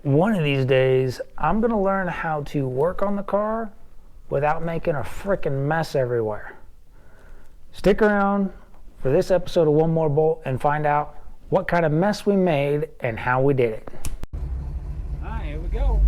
One of these days, I'm gonna learn how to work on the car without making a freaking mess everywhere. Stick around for this episode of One More Bolt and find out what kind of mess we made and how we did it. All right, here we go.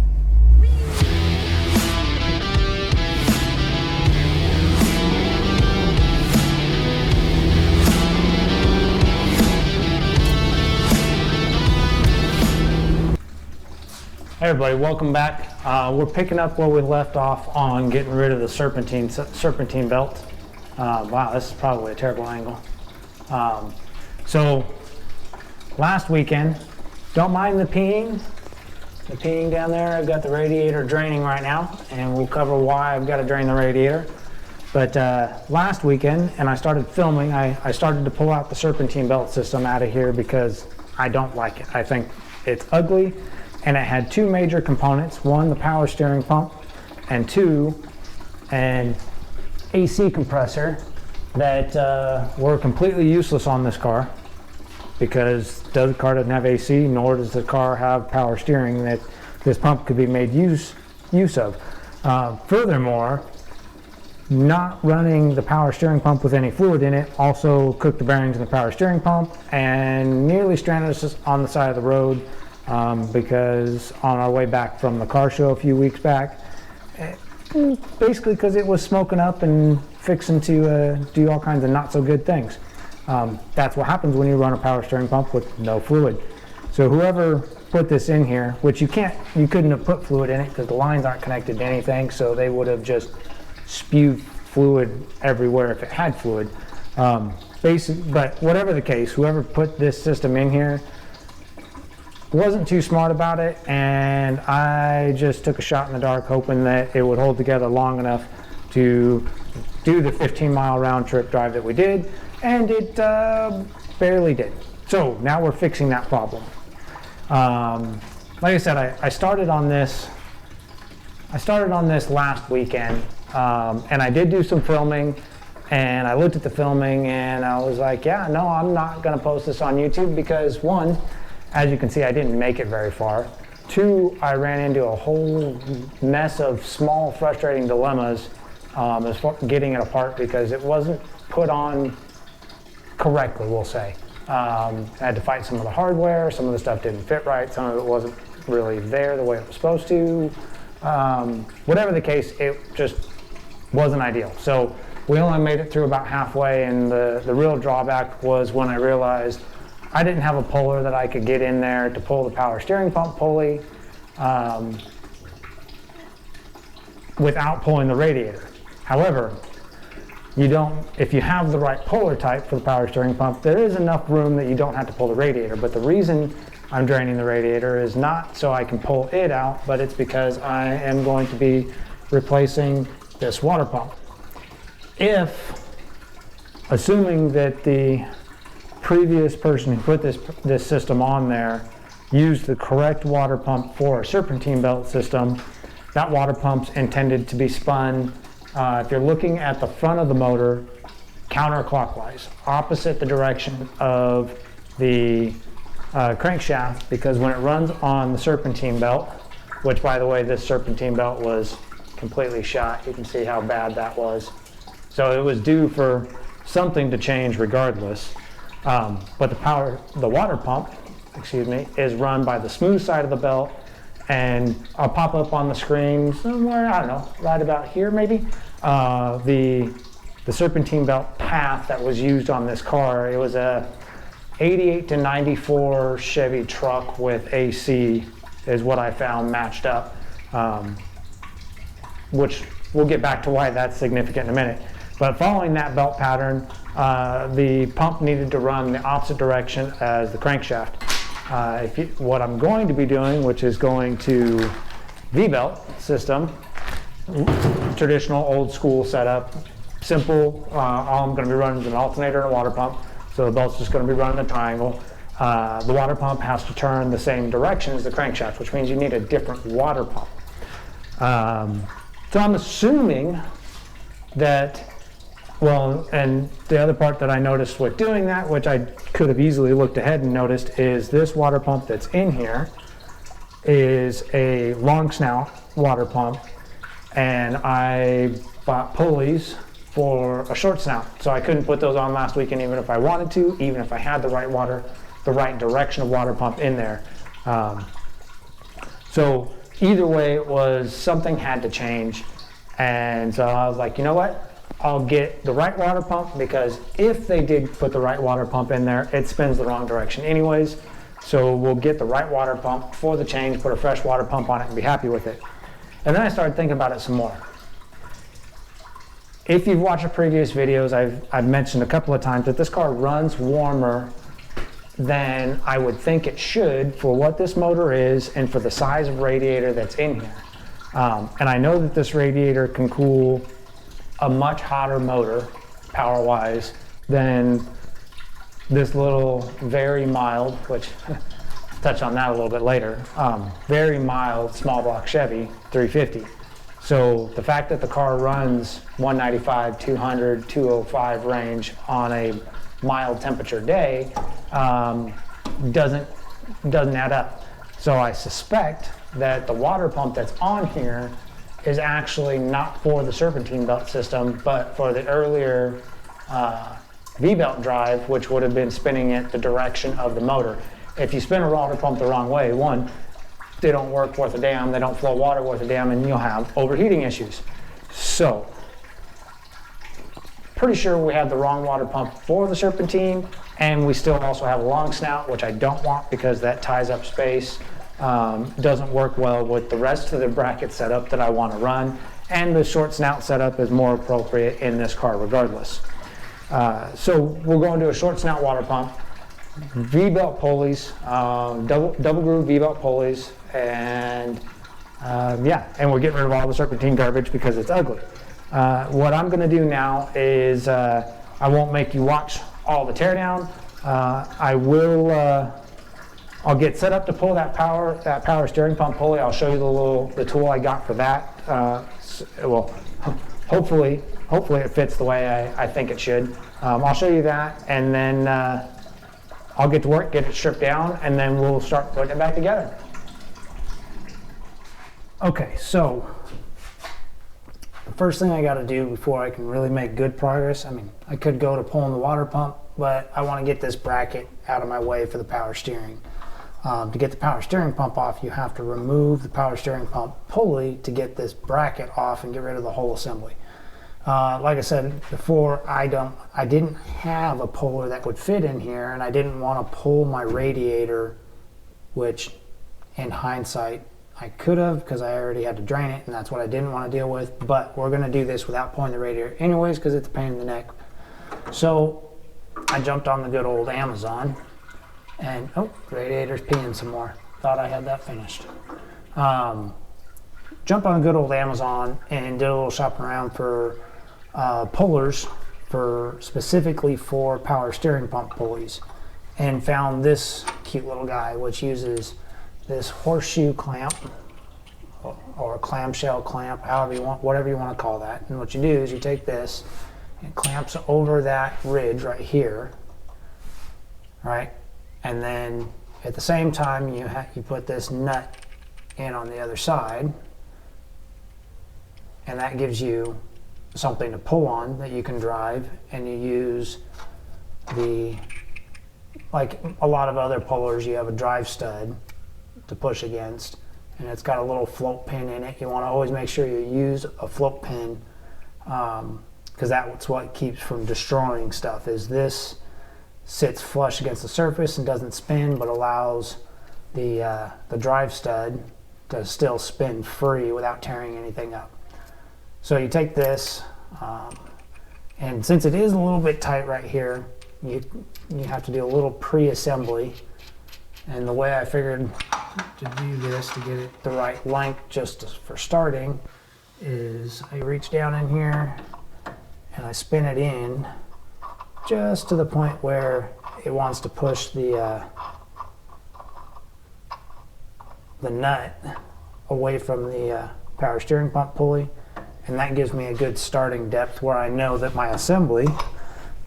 Hey everybody, welcome back. We're picking up where we left off on getting rid of the serpentine belt. Wow, this is probably a terrible angle. So last weekend, don't mind the peeing down there. I've got the radiator draining right now, and we'll cover why I've got to drain the radiator. But last weekend, and I started filming, I started to pull out the serpentine belt system out of here because I don't like it. I think it's ugly. And it had two major components. One, the power steering pump, and two, an AC compressor that were completely useless on this car because the car doesn't have AC, nor does the car have power steering that this pump could be made use of. Furthermore, not running the power steering pump with any fluid in it also cooked the bearings in the power steering pump and nearly stranded us on the side of the road. Because on our way back from the car show a few weeks back, basically because it was smoking up and fixing to do all kinds of not so good things. That's what happens when you run a power steering pump with no fluid. So whoever put this in here, which you couldn't have put fluid in it because the lines aren't connected to anything, so they would have just spewed fluid everywhere if it had fluid. But whatever the case, whoever put this system in here wasn't too smart about it, and I just took a shot in the dark hoping that it would hold together long enough to do the 15-mile round trip drive that we did, and it barely did. So now we're fixing that problem. Like I said, I started on this last weekend, and I did do some filming, and I looked at the filming and I was like, yeah, no, I'm not gonna post this on YouTube because one, as you can see, I didn't make it very far. Two, I ran into a whole mess of small, frustrating dilemmas as far as getting it apart because it wasn't put on correctly, we'll say. I had to fight some of the hardware, some of the stuff didn't fit right, some of it wasn't really there the way it was supposed to. Whatever the case, it just wasn't ideal. So we only made it through about halfway, and the real drawback was when I realized I didn't have a puller that I could get in there to pull the power steering pump pulley without pulling the radiator. However, if you have the right puller type for the power steering pump, there is enough room that you don't have to pull the radiator. But the reason I'm draining the radiator is not so I can pull it out, but it's because I am going to be replacing this water pump. Assuming that the previous person who put this system on there used the correct water pump for a serpentine belt system, that water pump's intended to be spun, if you're looking at the front of the motor, counterclockwise, opposite the direction of the crankshaft, because when it runs on the serpentine belt, which by the way, this serpentine belt was completely shot, you can see how bad that was. So it was due for something to change regardless. But the water pump, is run by the smooth side of the belt, and I'll pop up on the screen somewhere, I don't know, right about here maybe, the serpentine belt path that was used on this car. It was a 88 to 94 Chevy truck with AC is what I found matched up, which we'll get back to why that's significant in a minute. But following that belt pattern, the pump needed to run the opposite direction as the crankshaft. What I'm going to be doing, which is going to V-belt system, traditional old school setup, simple, all I'm going to be running is an alternator and a water pump, so the belt's just going to be running a triangle. The water pump has to turn the same direction as the crankshaft, which means you need a different water pump. So I'm assuming that Well, and the other part that I noticed with doing that, which I could have easily looked ahead and noticed, is this water pump that's in here is a long snout water pump, and I bought pulleys for a short snout. So I couldn't put those on last weekend even if I wanted to, even if I had the right direction of water pump in there. So either way, it was something had to change. And so I was like, you know what? I'll get the right water pump, because if they did put the right water pump in there, it spins the wrong direction anyways. So we'll get the right water pump for the change, put a fresh water pump on it, and be happy with it. And then I started thinking about it some more. If you've watched the previous videos, I've mentioned a couple of times that this car runs warmer than I would think it should for what this motor is and for the size of radiator that's in here. And I know that this radiator can cool a much hotter motor, power-wise, than this little very mild, which I'll touch on that a little bit later, very mild small block Chevy 350. So the fact that the car runs 195, 200, 205 range on a mild temperature day doesn't add up. So I suspect that the water pump that's on here is actually not for the Serpentine belt system, but for the earlier V-belt drive, which would have been spinning it the direction of the motor. If you spin a water pump the wrong way, one, they don't work worth a damn, they don't flow water worth a damn, and you'll have overheating issues. So, pretty sure we have the wrong water pump for the Serpentine, and we still also have a long snout, which I don't want because that ties up space. Doesn't work well with the rest of the bracket setup that I want to run, and the short snout setup is more appropriate in this car regardless. So we're going to a short snout water pump, V-belt pulleys, double groove V-belt pulleys, and yeah, and we're getting rid of all the Serpentine garbage because it's ugly. What I'm going to do now is I won't make you watch all the teardown. I'll get set up to pull that power steering pump pulley. I'll show you the tool I got for that. Well, hopefully it fits the way I think it should. I'll show you that, and then I'll get to work, get it stripped down, and then we'll start putting it back together. Okay, so the first thing I got to do before I can really make good progress, I mean, I could go to pulling the water pump, but I want to get this bracket out of my way for the power steering. To get the power steering pump off, you have to remove the power steering pump pulley to get this bracket off and get rid of the whole assembly. Like I said before, I didn't have a puller that would fit in here, and I didn't want to pull my radiator, which in hindsight I could have, because I already had to drain it, and that's what I didn't want to deal with. But we're going to do this without pulling the radiator anyways, because it's a pain in the neck. So I jumped on the good old Amazon, and oh, radiator's peeing some more. Thought I had that finished. Jumped on good old Amazon and did a little shopping around for pullers specifically for power steering pump pulleys, and found this cute little guy, which uses this horseshoe clamp or a clamshell clamp, however you want, whatever you want to call that. And what you do is you take this and clamps over that ridge right here, right? And then at the same time you put this nut in on the other side, and that gives you something to pull on that you can drive, and you use like a lot of other pullers, you have a drive stud to push against, and it's got a little float pin in it. You want to always make sure you use a float pin, because that's what keeps from destroying stuff. Is this sits flush against the surface and doesn't spin, but allows the drive stud to still spin free without tearing anything up. So you take this, and since it is a little bit tight right here, you have to do a little pre-assembly. And the way I figured to do this to get it the right length just for starting is I reach down in here and I spin it in just to the point where it wants to push the nut away from the power steering pump pulley, and that gives me a good starting depth where I know that my assembly,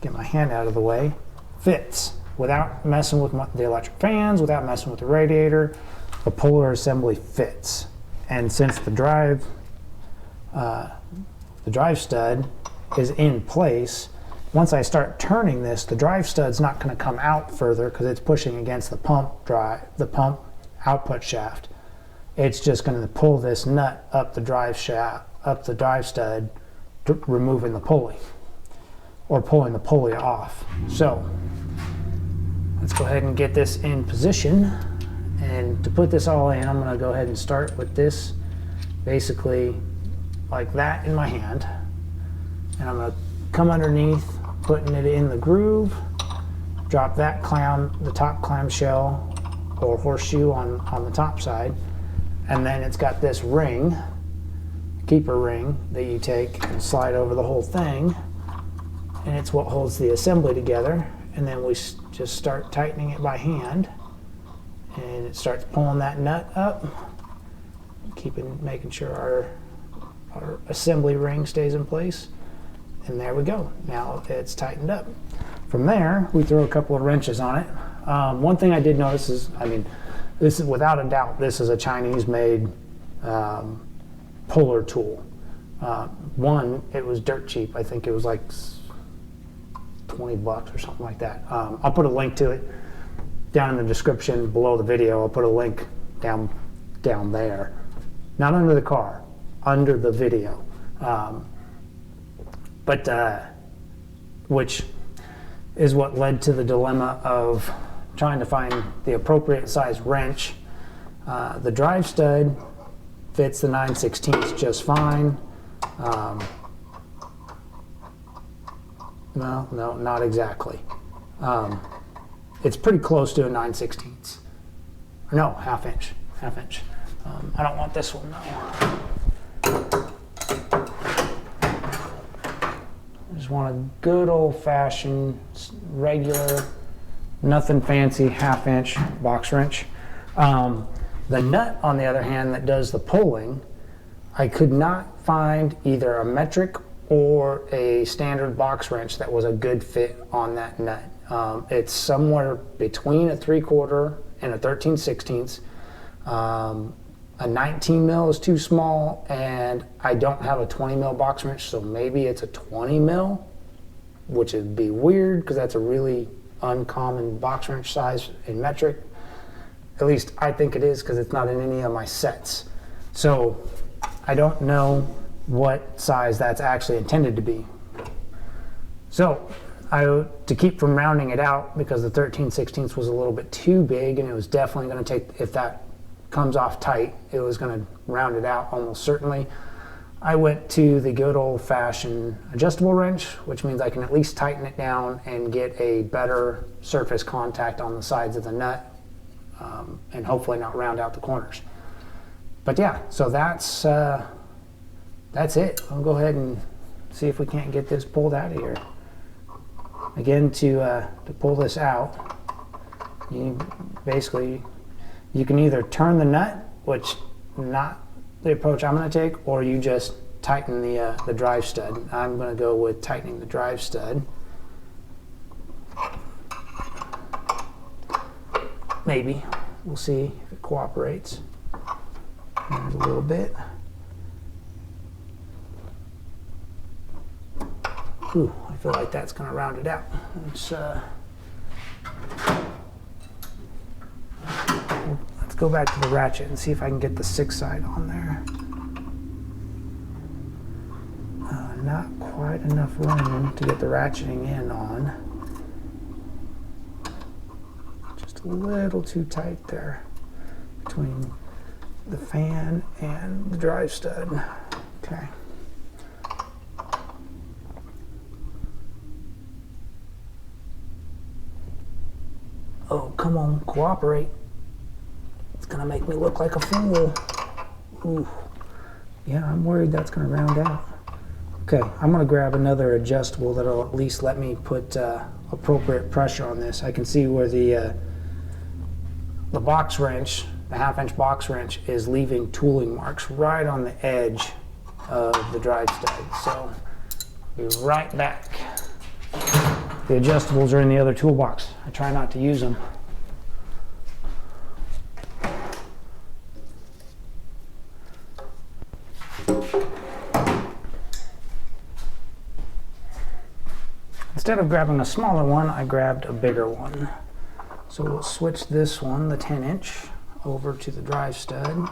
get my hand out of the way, fits without messing with the electric fans, without messing with the radiator. the puller assembly fits. And since the drive stud is in place, once I start turning this, the drive stud's not going to come out further because it's pushing against the pump output shaft. It's just going to pull this nut up the drive stud, removing the pulley or pulling the pulley off. So let's go ahead and get this in position. And to put this all in, I'm going to go ahead and start with this basically like that in my hand. And I'm going to come underneath, putting it in the groove, drop that the top clamshell or horseshoe on the top side. And then it's got this ring, keeper ring, that you take and slide over the whole thing. And it's what holds the assembly together. And then we just start tightening it by hand. And it starts pulling that nut up, making sure our assembly ring stays in place. And there we go. Now it's tightened up. From there, we throw a couple of wrenches on it. One thing I did notice is, this is without a doubt, this is a Chinese-made puller tool. One, it was dirt cheap. I think it was like 20 bucks or something like that. I'll put a link to it down in the description below the video. I'll put a link down there. Not under the car, under the video. Which is what led to the dilemma of trying to find the appropriate size wrench. The drive stud fits the 9/16 just fine. No, not exactly. It's pretty close to a 9/16. No, half inch. I don't want this one, no. I just want a good old-fashioned, regular, nothing fancy, half-inch box wrench. The nut, on the other hand, that does the pulling, I could not find either a metric or a standard box wrench that was a good fit on that nut. It's somewhere between a 3/4 and a 13/16. A 19 mil is too small, and I don't have a 20 mil box wrench, so maybe it's a 20 mil, which would be weird because that's a really uncommon box wrench size in metric. At least I think it is because it's not in any of my sets. So I don't know what size that's actually intended to be. So to keep from rounding it out, because the 13/16 was a little bit too big, and it was definitely going to take, if that comes off tight, it was going to round it out almost certainly. I went to the good old-fashioned adjustable wrench, which means I can at least tighten it down and get a better surface contact on the sides of the nut, and hopefully not round out the corners. But yeah, so that's it. I'll go ahead and see if we can't get this pulled out of here. Again, to pull this out, you can either turn the nut, which not the approach I'm going to take, or you just tighten the drive stud. I'm going to go with tightening the drive stud. Maybe. We'll see if it cooperates. There's a little bit. Ooh, I feel like that's going to round it out. Let's go back to the ratchet and see if I can get the 6 side on there. Not quite enough room to get the ratcheting in on. Just a little too tight there between the fan and the drive stud. Okay. Oh, come on, cooperate. It's gonna make me look like a fool. Ooh. Yeah, I'm worried that's gonna round out. Okay, I'm gonna grab another adjustable that'll at least let me put appropriate pressure on this. I can see where the box wrench, the 1/2 inch box wrench, is leaving tooling marks right on the edge of the drive stud. So, be right back. The adjustables are in the other toolbox. I try not to use them. Instead of grabbing a smaller one, I grabbed a bigger one. So we'll switch this one, the 10-inch, over to the drive stud.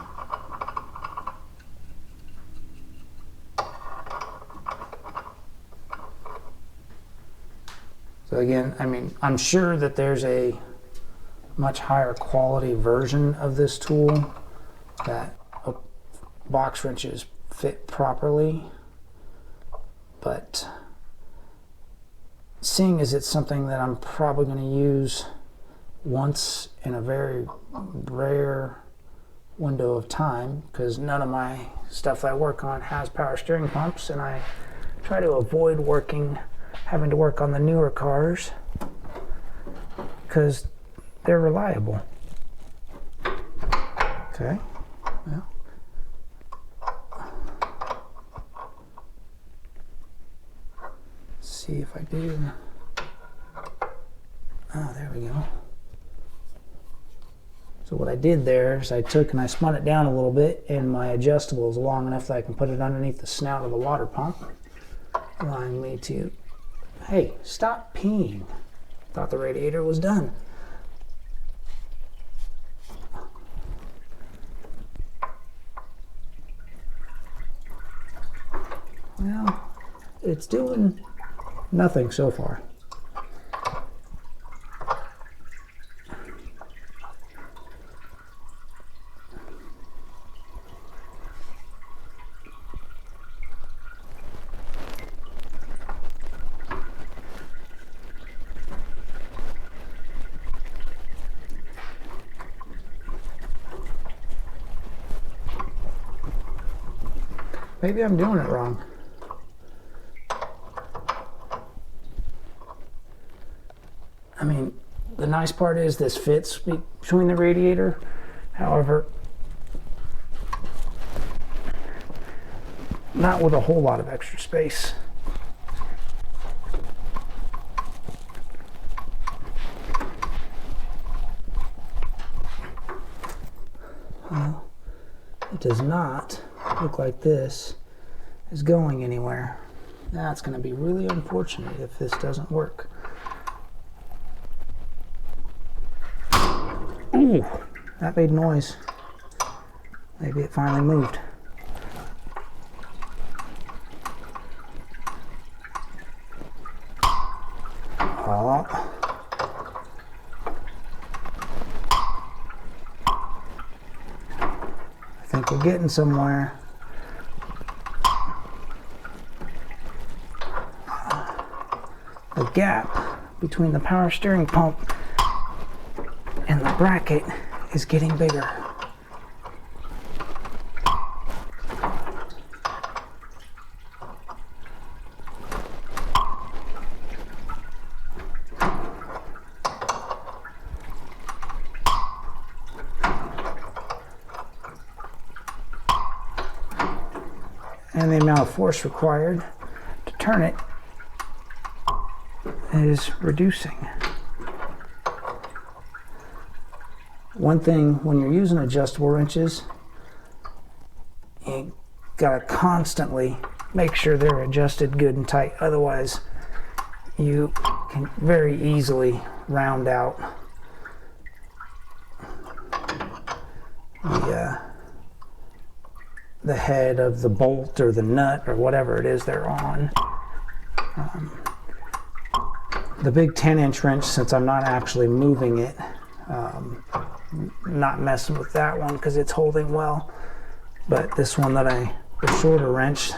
So again, I mean, I'm sure that there's a much higher quality version of this tool that box wrenches fit properly, but seeing as it's something that I'm probably going to use once in a very rare window of time, because none of my stuff that I work on has power steering pumps, and I try to avoid having to work on the newer cars because they're reliable. Okay, well. See if I do. Oh, there we go. So what I did there is I took and I spun it down a little bit, and my adjustable is long enough that I can put it underneath the snout of the water pump, allowing me to, hey, stop peeing. Thought the radiator was done. Well, it's doing nothing so far. Maybe I'm doing it wrong. I mean, the nice part is this fits between the radiator. However, not with a whole lot of extra space. Well, it does not look like this is going anywhere. That's going to be really unfortunate if this doesn't work. Ooh, that made noise. Maybe it finally moved. Oh. I think we're getting somewhere. The gap between the power steering pump and the bracket is getting bigger. And the amount of force required to turn it is reducing. One thing when you're using adjustable wrenches, you gotta constantly make sure they're adjusted good and tight. Otherwise, you can very easily round out the head of the bolt or the nut or whatever it is they're on. The big 10-inch wrench, since I'm not actually moving it, not messing with that one because it's holding well. But this one the shorter wrench,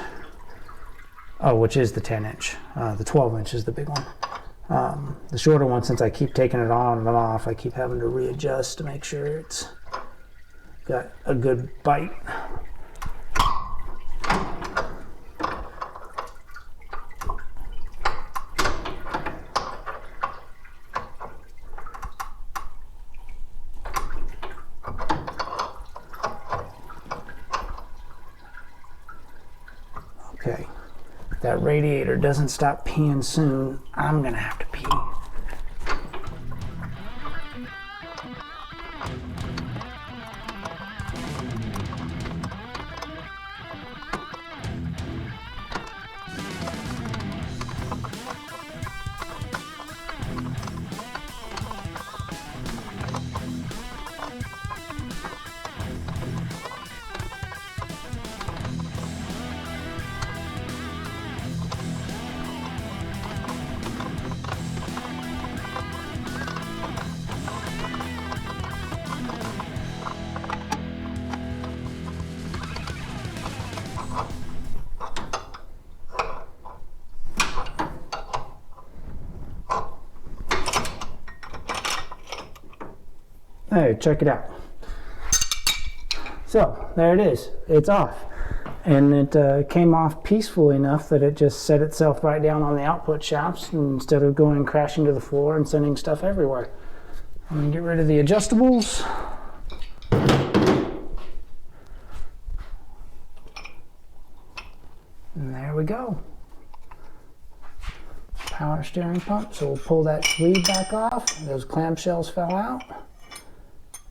which is the 10-inch, the 12-inch is the big one. The shorter one, since I keep taking it on and off, I keep having to readjust to make sure it's got a good bite. Okay, if that radiator doesn't stop peeing soon, I'm gonna have to pee. Hey, check it out. So there it is, it's off. And it came off peacefully enough that it just set itself right down on the output shafts instead of going crashing to the floor and sending stuff everywhere. I'm gonna get rid of the adjustables. And there we go. Power steering pump, so we'll pull that sleeve back off. Those clamshells fell out.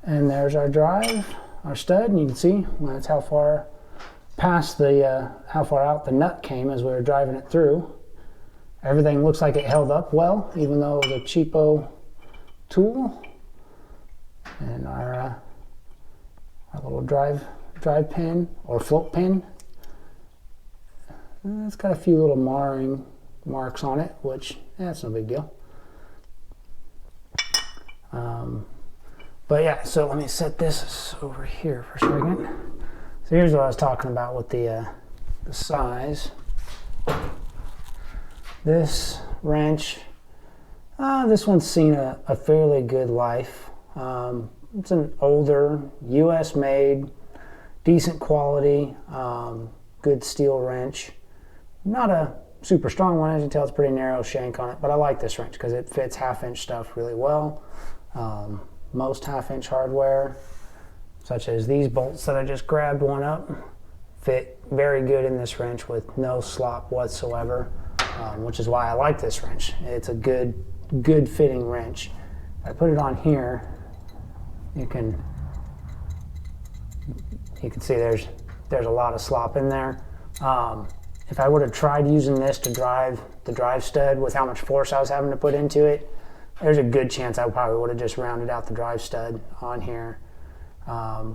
And there's our drive, our stud, and you can see that's how far past the, how far out the nut came as we were driving it through. Everything looks like it held up well, even though it was a cheapo tool. And our little drive pin or float pin. It's got a few little marring marks on it, which that's no big deal. But yeah, so let me set this over here for a second. So here's what I was talking about with the size. This wrench, this one's seen a fairly good life. It's an older, US made, decent quality, good steel wrench. Not a super strong one, as you can tell, it's pretty narrow shank on it, but I like this wrench because it fits half-inch stuff really well. Most half-inch hardware, such as these bolts that I just grabbed one up, fit very good in this wrench with no slop whatsoever, which is why I like this wrench. It's a good fitting wrench. I put it on here, you can see there's a lot of slop in there. If I would have tried using this to drive the drive stud with how much force I was having to put into it, there's a good chance I probably would have just rounded out the drive stud on here,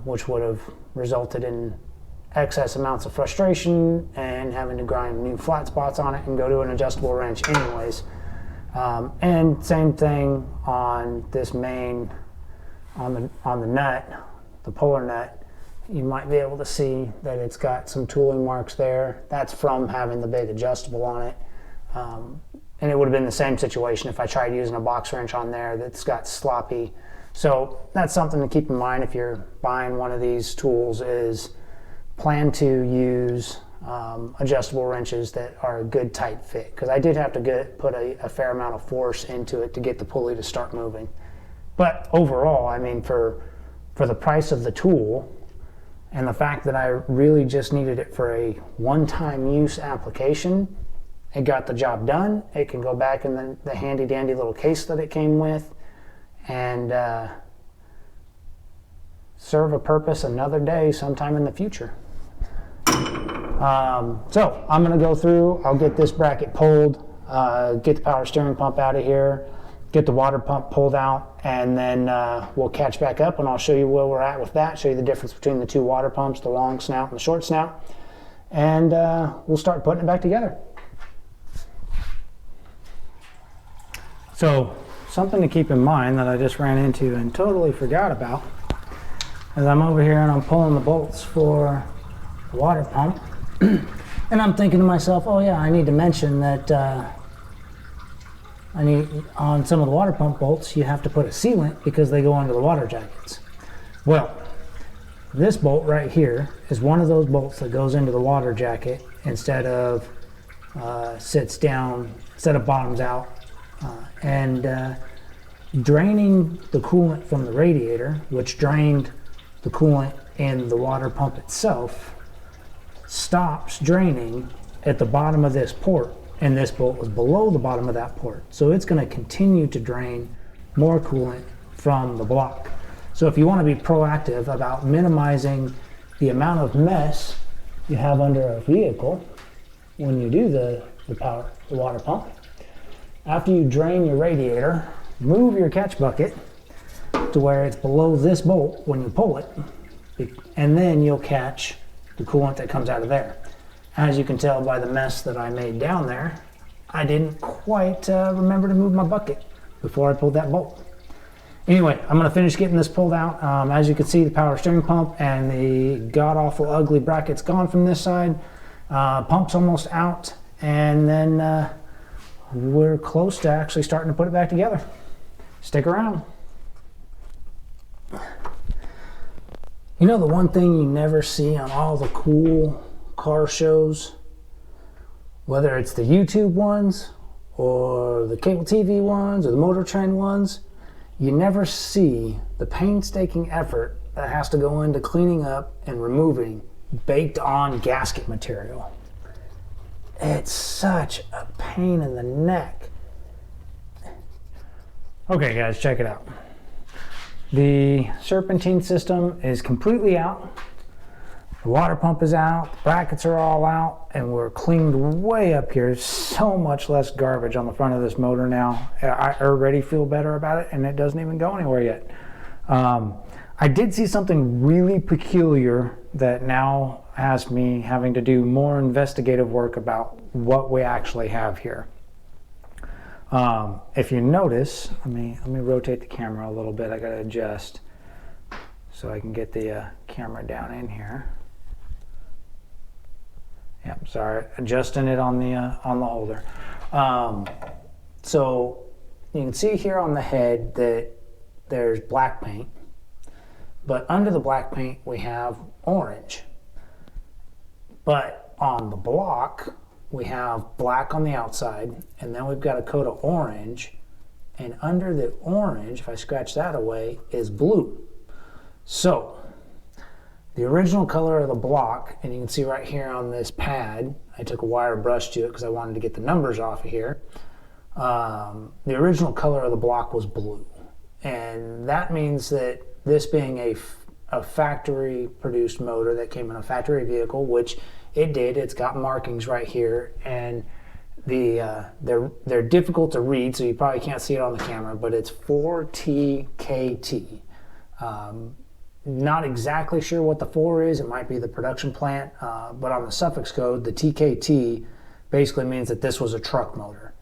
which would have resulted in excess amounts of frustration and having to grind new flat spots on it and go to an adjustable wrench anyways. And same thing on this main, on the nut, the puller nut. You might be able to see that it's got some tooling marks there. That's from having the big adjustable on it. And it would have been the same situation if I tried using a box wrench on there that's got sloppy. So that's something to keep in mind if you're buying one of these tools, is plan to use adjustable wrenches that are a good tight fit. Because I did have to put a fair amount of force into it to get the pulley to start moving. But overall, I mean, for the price of the tool, and the fact that I really just needed it for a one-time use application, it got the job done. It can go back in the handy dandy little case that it came with and serve a purpose another day sometime in the future. So I'm gonna go through, I'll get this bracket pulled, get the power steering pump out of here, get the water pump pulled out, and then we'll catch back up and I'll show you where we're at with that, show you the difference between the two water pumps, the long snout and the short snout, and we'll start putting it back together. So something to keep in mind that I just ran into and totally forgot about is I'm over here and I'm pulling the bolts for the water pump and I'm thinking to myself, oh yeah, I need to mention that on some of the water pump bolts you have to put a sealant because they go under the water jackets. Well, this bolt right here is one of those bolts that goes into the water jacket instead of sits down, instead of bottoms out. Draining the coolant from the radiator, which drained the coolant in the water pump itself, stops draining at the bottom of this port, and this bolt was below the bottom of that port. So it's going to continue to drain more coolant from the block. So if you want to be proactive about minimizing the amount of mess you have under a vehicle when you do the water pump, after you drain your radiator, move your catch bucket to where it's below this bolt when you pull it, and then you'll catch the coolant that comes out of there. As you can tell by the mess that I made down there, I didn't quite remember to move my bucket before I pulled that bolt. Anyway, I'm going to finish getting this pulled out. As you can see, the power steering pump and the god-awful ugly bracket's gone from this side. Pump's almost out, and then we're close to actually starting to put it back together. Stick around. You know, the one thing you never see on all the cool car shows, whether it's the YouTube ones or the cable TV ones or the Motor Trend ones, you never see the painstaking effort that has to go into cleaning up and removing baked on gasket material. It's such a pain in the neck. Okay guys, check it out. The Serpentine system is completely out. The water pump is out, the brackets are all out, and we're cleaned way up here. There's so much less garbage on the front of this motor now. I already feel better about it, and it doesn't even go anywhere yet. I did see something really peculiar that now has me having to do more investigative work about what we actually have here. If you notice, let me rotate the camera a little bit. I gotta adjust so I can get the camera down in here. Yep, sorry, adjusting it on the holder. So you can see here on the head that there's black paint, but under the black paint we have orange. But on the block we have black on the outside, and then we've got a coat of orange, and under the orange, if I scratch that away, is blue. So the original color of the block, and you can see right here on this pad, I took a wire brush to it because I wanted to get the numbers off of here. The original color of the block was blue, and that means that this being a factory produced motor that came in a factory vehicle, which it did, it's got markings right here, and they're difficult to read, so you probably can't see it on the camera, but it's 4TKT. Not exactly sure what the 4 is. It might be the production plant, but on the suffix code, the TKT basically means that this was a truck motor.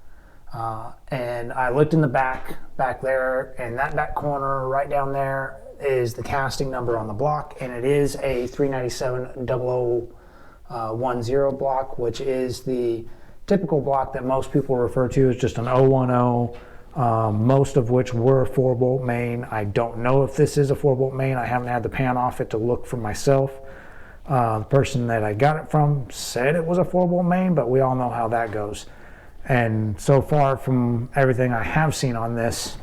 And I looked in the back there, and that back corner right down there is the casting number on the block, and it is a 397-0010 block, which is the typical block that most people refer to as just an 010. Most of which were 4-bolt main. I don't know if this is a 4-bolt main. I haven't had the pan off it to look for myself. The person that I got it from said it was a 4-bolt main, but we all know how that goes. And so far from everything I have seen on this,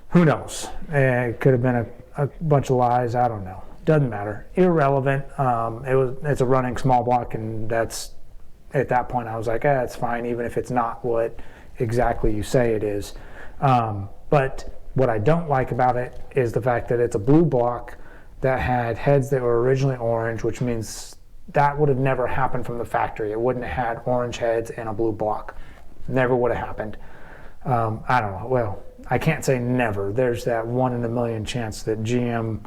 who knows? It could have been a bunch of lies. I don't know. Doesn't matter. Irrelevant. It's a running small block, and that's, at that point I was like, it's fine, even if it's not what exactly you say it is. But what I don't like about it is the fact that it's a blue block that had heads that were originally orange, which means that would have never happened from the factory. It wouldn't have had orange heads and a blue block. Never would have happened. I don't know. Well, I can't say never. There's that 1 in a million chance that GM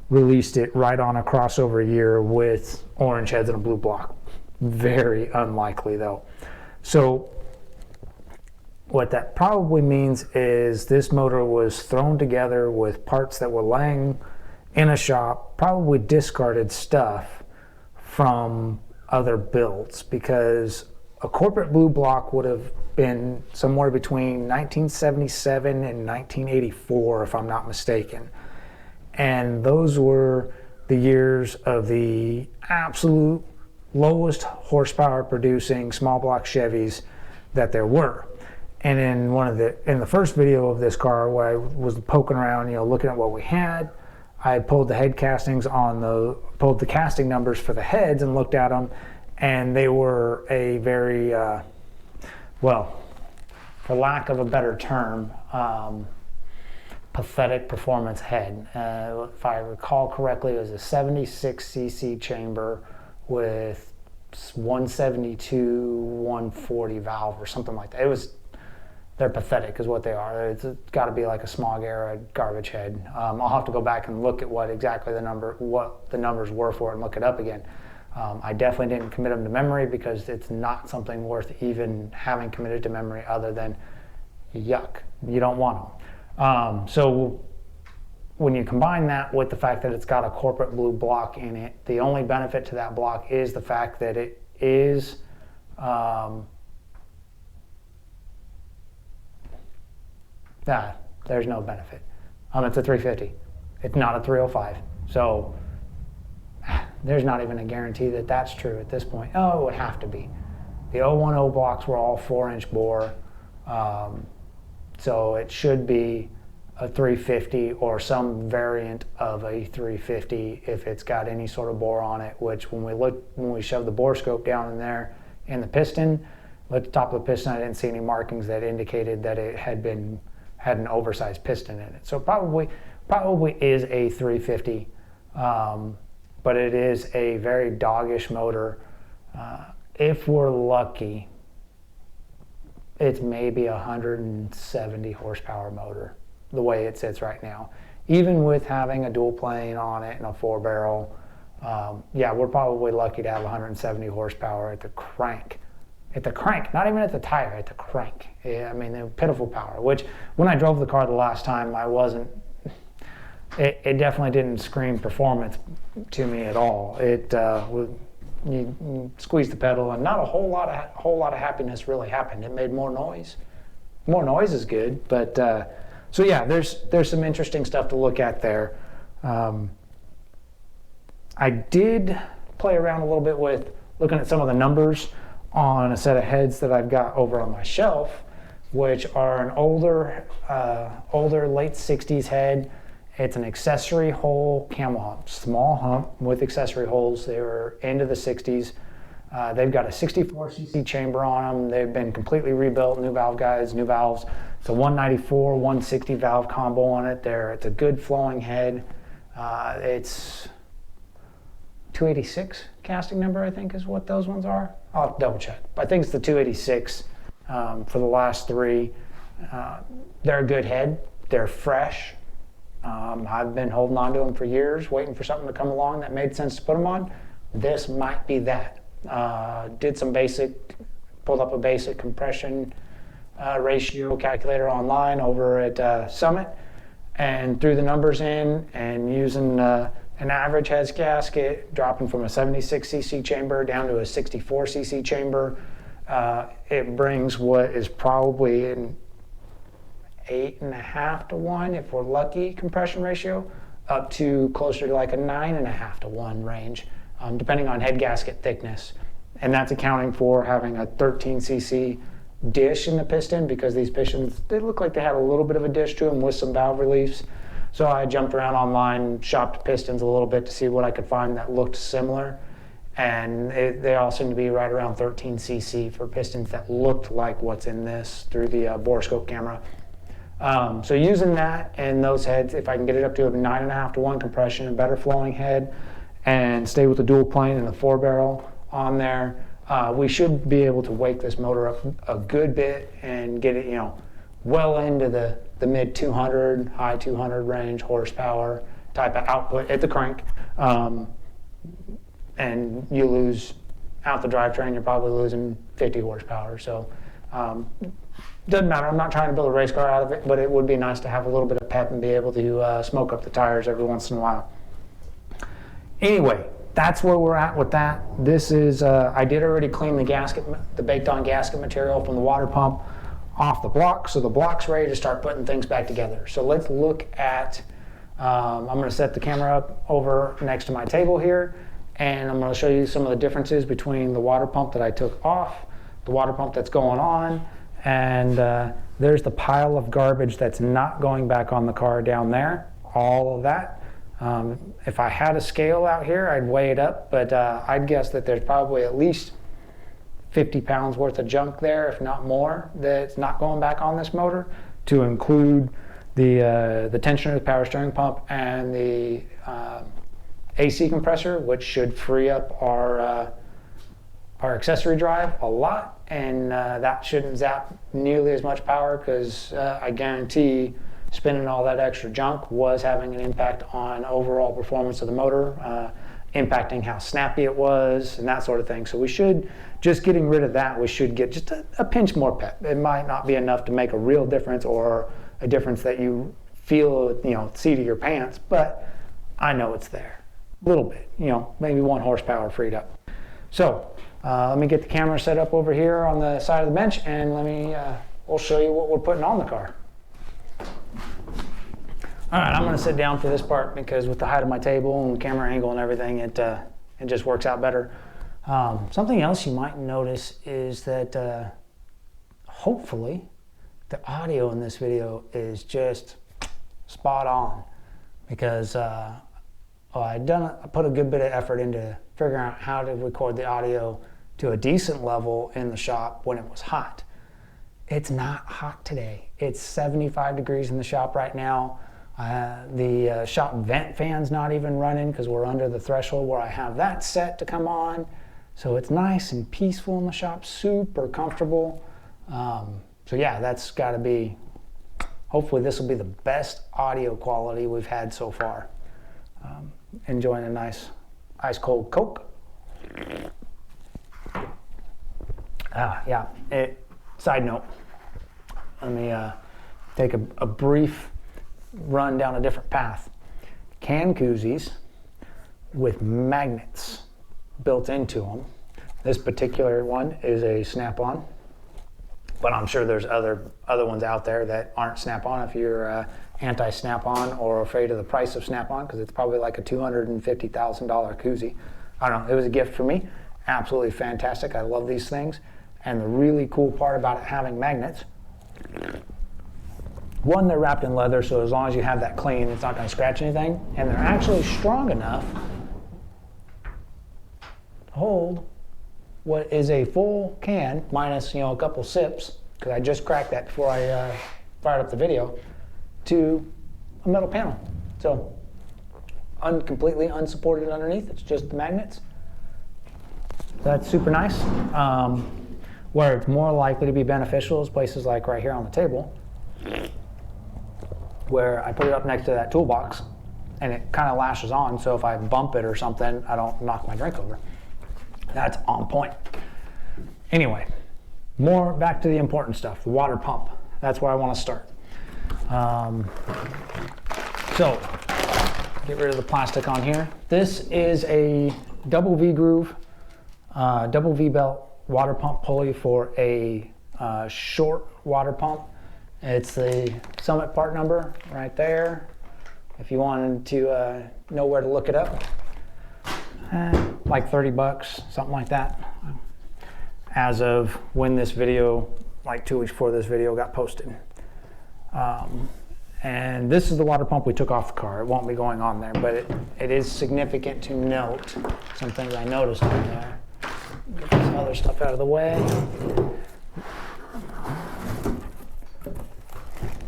released it right on a crossover year with orange heads and a blue block. Very unlikely though. So what that probably means is this motor was thrown together with parts that were laying in a shop, probably discarded stuff from other builds, because a corporate blue block would have been somewhere between 1977 and 1984, if I'm not mistaken. And those were the years of the absolute lowest horsepower producing small block Chevys that there were. And in the first video of this car, where I was poking around, looking at what we had, I pulled the head castings pulled the casting numbers for the heads and looked at them, and they were a very, well, for lack of a better term, pathetic performance head. If I recall correctly, it was a 76cc chamber with 172, 140 valve or something like that. It was they're pathetic is what they are. It's got to be like a smog era garbage head. I'll have to go back and look at what exactly what the numbers were for it and look it up again. I definitely didn't commit them to memory because it's not something worth even having committed to memory other than yuck. You don't want them. So when you combine that with the fact that it's got a corporate blue block in it, the only benefit to that block is the fact that it is there's no benefit. It's a 350. It's not a 305. So there's not even a guarantee that that's true at this point. Oh, it would have to be. The 010 blocks were all 4-inch bore. So it should be a 350 or some variant of a 350 if it's got any sort of bore on it, which when we shoved the bore scope down in there in the piston, at the top of the piston, I didn't see any markings that indicated that it had an oversized piston in it. So probably is a 350, but it is a very doggish motor. If we're lucky, it's maybe a 170 horsepower motor, the way it sits right now. Even with having a dual plane on it and a 4-barrel, yeah, we're probably lucky to have 170 horsepower at the crank. At the crank, not even at the tire, at the crank. Yeah, I mean, they're pitiful power, which when I drove the car the last time, it definitely didn't scream performance to me at all. You squeeze the pedal and not a whole lot of happiness really happened. It made more noise. More noise is good, but so yeah, there's some interesting stuff to look at there. I did play around a little bit with looking at some of the numbers on a set of heads that I've got over on my shelf, which are an older late 60s head. It's an accessory hole camel hump, small hump with accessory holes. They were into the 60s. They've got a 64cc chamber on them. They've been completely rebuilt, new valve guides, new valves. It's a 194, 160 valve combo on it there. It's a good flowing head. It's 286 casting number, I think is what those ones are. I'll have to double check. But I think it's the 286 for the last three. They're a good head. They're fresh. I've been holding on to them for years, waiting for something to come along that made sense to put them on. This might be that. Pulled up a basic compression ratio calculator online over at Summit and threw the numbers in, and using an average heads gasket, dropping from a 76cc chamber down to a 64cc chamber, it brings what is probably an 8.5 to 1, if we're lucky, compression ratio, up to closer to like a 9.5 to 1 range, depending on head gasket thickness. And that's accounting for having a 13cc dish in the piston, because these pistons, they look like they had a little bit of a dish to them with some valve reliefs. So I jumped around online, shopped pistons a little bit to see what I could find that looked similar. And they all seem to be right around 13cc for pistons that looked like what's in this through the borescope camera. So using that and those heads, if I can get it up to a 9.5 to 1 compression, a better flowing head, and stay with the dual plane and the 4-barrel on there, we should be able to wake this motor up a good bit and get it, well into the mid 200, high 200 range horsepower type of output at the crank. And you lose out the drivetrain, you're probably losing 50 horsepower. So doesn't matter. I'm not trying to build a race car out of it, but it would be nice to have a little bit of pep and be able to smoke up the tires every once in a while. Anyway, that's where we're at with that. This is, I did already clean the gasket, the baked on gasket material from the water pump off the block, so the block's ready to start putting things back together. So let's look at, I'm going to set the camera up over next to my table here, and I'm going to show you some of the differences between the water pump that I took off, the water pump that's going on, and there's the pile of garbage that's not going back on the car down there, all of that. If I had a scale out here, I'd weigh it up, but I'd guess that there's probably at least 50 pounds worth of junk there, if not more, that's not going back on this motor, to include the tensioner, the power steering pump, and the AC compressor, which should free up our accessory drive a lot, and that shouldn't zap nearly as much power, because I guarantee spinning all that extra junk was having an impact on overall performance of the motor, impacting how snappy it was and that sort of thing. So we should, just getting rid of that, we should get just a pinch more pep. It might not be enough to make a real difference, or a difference that you feel, seat of your pants, but I know it's there. A little bit, maybe 1 horsepower freed up. So let me get the camera set up over here on the side of the bench, and we'll show you what we're putting on the car. All right, I'm going to sit down for this part, because with the height of my table and camera angle and everything, it just works out better. Something else you might notice is that hopefully the audio in this video is just spot on, because I put a good bit of effort into figuring out how to record the audio to a decent level in the shop when it was hot. It's not hot today. It's 75 degrees in the shop right now. The shop vent fan's not even running, because we're under the threshold where I have that set to come on. So it's nice and peaceful in the shop, super comfortable. So yeah, that's got to be, hopefully this will be the best audio quality we've had so far. Enjoying a nice ice cold Coke. Yeah, side note, let me take a brief run down a different path. Can koozies with magnets built into them. This particular one is a snap-on, but I'm sure there's other ones out there that aren't snap-on if you're anti-snap-on or afraid of the price of snap-on, because it's probably like a $250,000 koozie. I don't know, it was a gift for me. Absolutely fantastic. I love these things. And the really cool part about it having magnets, one, they're wrapped in leather, so as long as you have that clean, it's not going to scratch anything. And they're actually strong enough to hold what is a full can, minus a couple sips, because I just cracked that before I fired up the video, to a metal panel. So completely unsupported underneath. It's just the magnets. That's super nice. Where it's more likely to be beneficial is places like right here on the table, where I put it up next to that toolbox and it kind of lashes on, so if I bump it or something, I don't knock my drink over. That's on point. Anyway, more back to the important stuff, the water pump. That's where I want to start. So, get rid of the plastic on here. This is a double V-groove, double V-belt water pump pulley for a short water pump. It's the Summit part number right there, if you wanted to know where to look it up. Like 30 bucks, something like that. As of when this video, like 2 weeks before this video got posted. And this is the water pump we took off the car. It won't be going on there, but it is significant to note some things I noticed on there. Get this other stuff out of the way.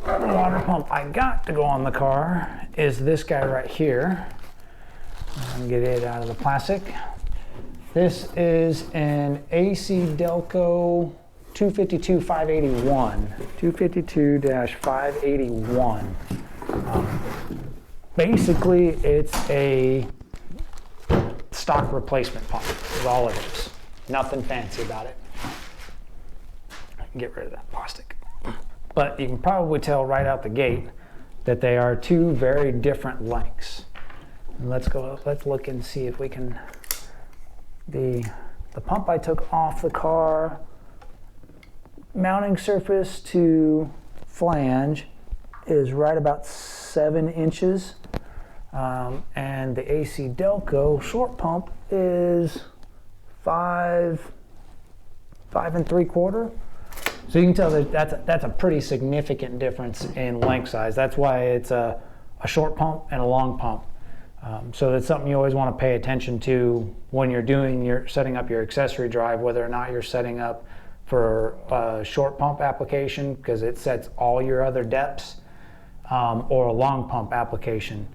The water pump I got to go on the car is this guy right here. I'm gonna get it out of the plastic. This is an AC Delco 252-581. 252-581. Basically, it's a stock replacement pump, is all it is. Nothing fancy about it. Get rid of that plastic. But you can probably tell right out the gate that they are two very different lengths. And let's look and see if we can, the pump I took off the car, mounting surface to flange is right about 7 inches. And the AC Delco short pump is 5 3/4. So you can tell that that's a pretty significant difference in length size. That's why it's a short pump and a long pump. So that's something you always want to pay attention to when you're setting up your accessory drive, whether or not you're setting up for a short pump application, because it sets all your other depths, or a long pump application.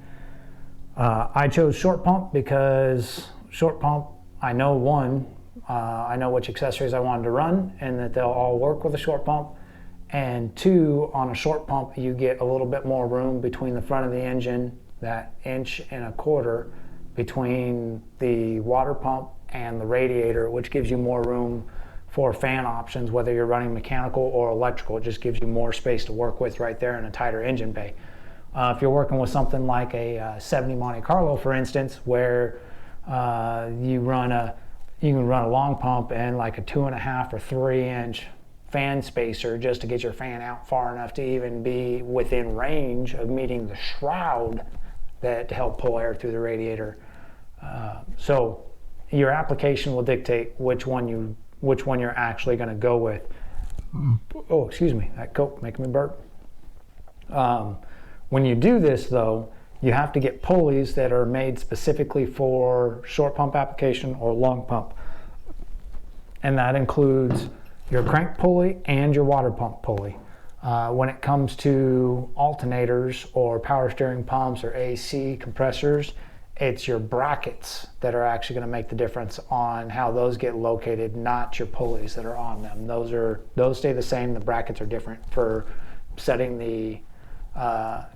I chose short pump because short pump, I know one, I know which accessories I wanted to run and that they'll all work with a short pump. And 2, on a short pump, you get a little bit more room between the front of the engine, that 1.25 inches between the water pump and the radiator, which gives you more room for fan options, whether you're running mechanical or electrical. It just gives you more space to work with right there in a tighter engine bay. If you're working with something like a 70 Monte Carlo, for instance, where you can run a long pump and like a 2.5 or 3 inch fan spacer just to get your fan out far enough to even be within range of meeting the shroud that to help pull air through the radiator. So your application will dictate which one you're actually going to go with. Oh, excuse me, that Coke making me burp. When you do this though, you have to get pulleys that are made specifically for short pump application or long pump. And that includes your crank pulley and your water pump pulley. When it comes to alternators or power steering pumps or AC compressors, it's your brackets that are actually going to make the difference on how those get located, not your pulleys that are on them. Those stay the same. The brackets are different for setting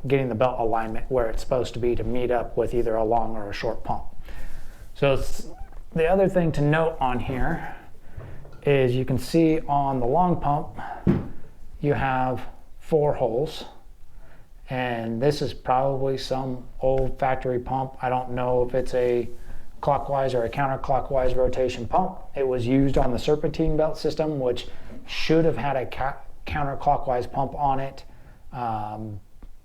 getting the belt alignment where it's supposed to be to meet up with either a long or a short pump. So the other thing to note on here is you can see on the long pump you have 4 holes, and this is probably some old factory pump. I don't know if it's a clockwise or a counterclockwise rotation pump. It was used on the Serpentine belt system, which should have had a counterclockwise pump on it.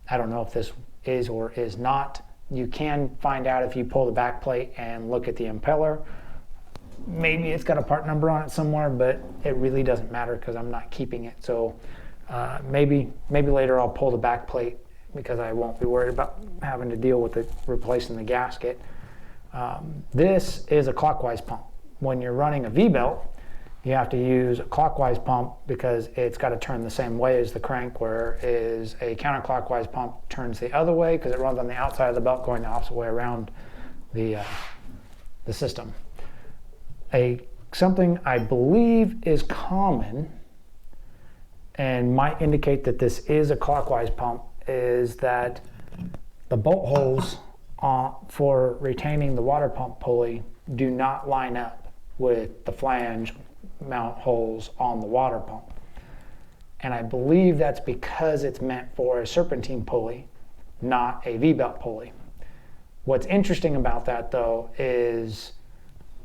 I don't know if this is or is not. You can find out if you pull the back plate and look at the impeller. Maybe it's got a part number on it somewhere, but it really doesn't matter because I'm not keeping it. So maybe later I'll pull the back plate because I won't be worried about having to deal with replacing the gasket. This is a clockwise pump. When you're running a V-belt, you have to use a clockwise pump because it's got to turn the same way as the crank, whereas a counterclockwise pump turns the other way because it runs on the outside of the belt going the opposite way around the system. Something I believe is common and might indicate that this is a clockwise pump is that the bolt holes for retaining the water pump pulley do not line up with the flange mount holes on the water pump. And I believe that's because it's meant for a serpentine pulley, not a V-belt pulley. What's interesting about that though is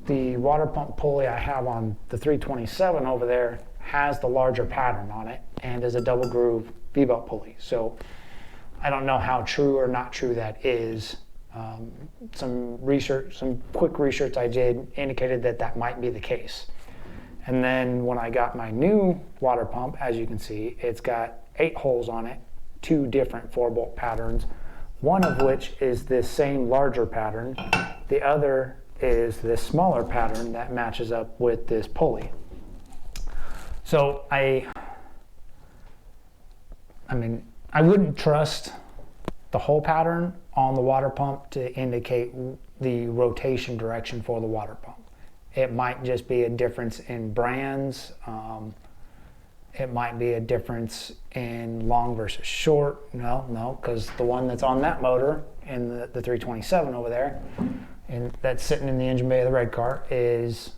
the water pump pulley I have on the 327 over there has the larger pattern on it and is a double groove V-belt pulley. So I don't know how true or not true that is. Some quick research I did indicated that might be the case. And then when I got my new water pump, as you can see, it's got 8 holes on it, 2 different 4-bolt patterns, one of which is this same larger pattern. The other is this smaller pattern that matches up with this pulley. So I wouldn't trust the whole pattern on the water pump to indicate the rotation direction for the water pump. It might just be a difference in brands. It might be a difference in long versus short. No, because the one that's on that motor in the 327 over there, and that's sitting in the engine bay of the red car, is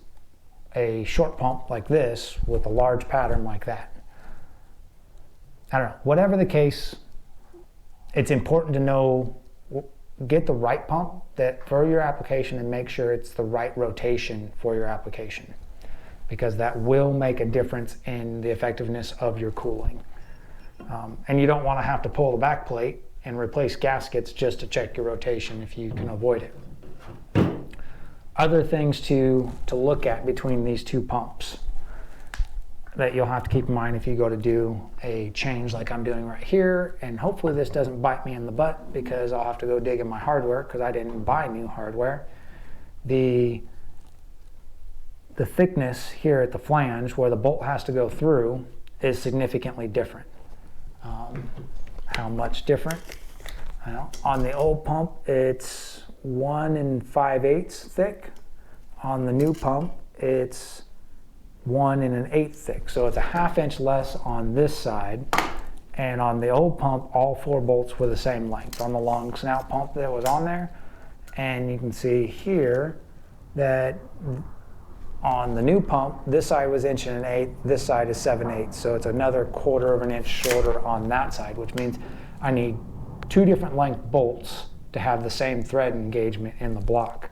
a short pump like this with a large pattern like that. I don't know. Whatever the case, it's important to know, get the right pump that for your application and make sure it's the right rotation for your application, because that will make a difference in the effectiveness of your cooling. And you don't want to have to pull the back plate and replace gaskets just to check your rotation if you can avoid it. Other things to look at between these 2 pumps that you'll have to keep in mind if you go to do a change like I'm doing right here, and hopefully this doesn't bite me in the butt because I'll have to go dig in my hardware because I didn't buy new hardware. The thickness here at the flange where the bolt has to go through is significantly different. How much different? On the old pump it's 1 5/8 thick. On the new pump it's 1 1/8 thick. So it's a 1/2 inch less on this side. And on the old pump, all 4 bolts were the same length on the long snout pump that was on there. And you can see here that on the new pump, this side was 1 1/8 inch, this side is 7/8. So it's another 1/4 inch shorter on that side, which means I need 2 different length bolts to have the same thread engagement in the block.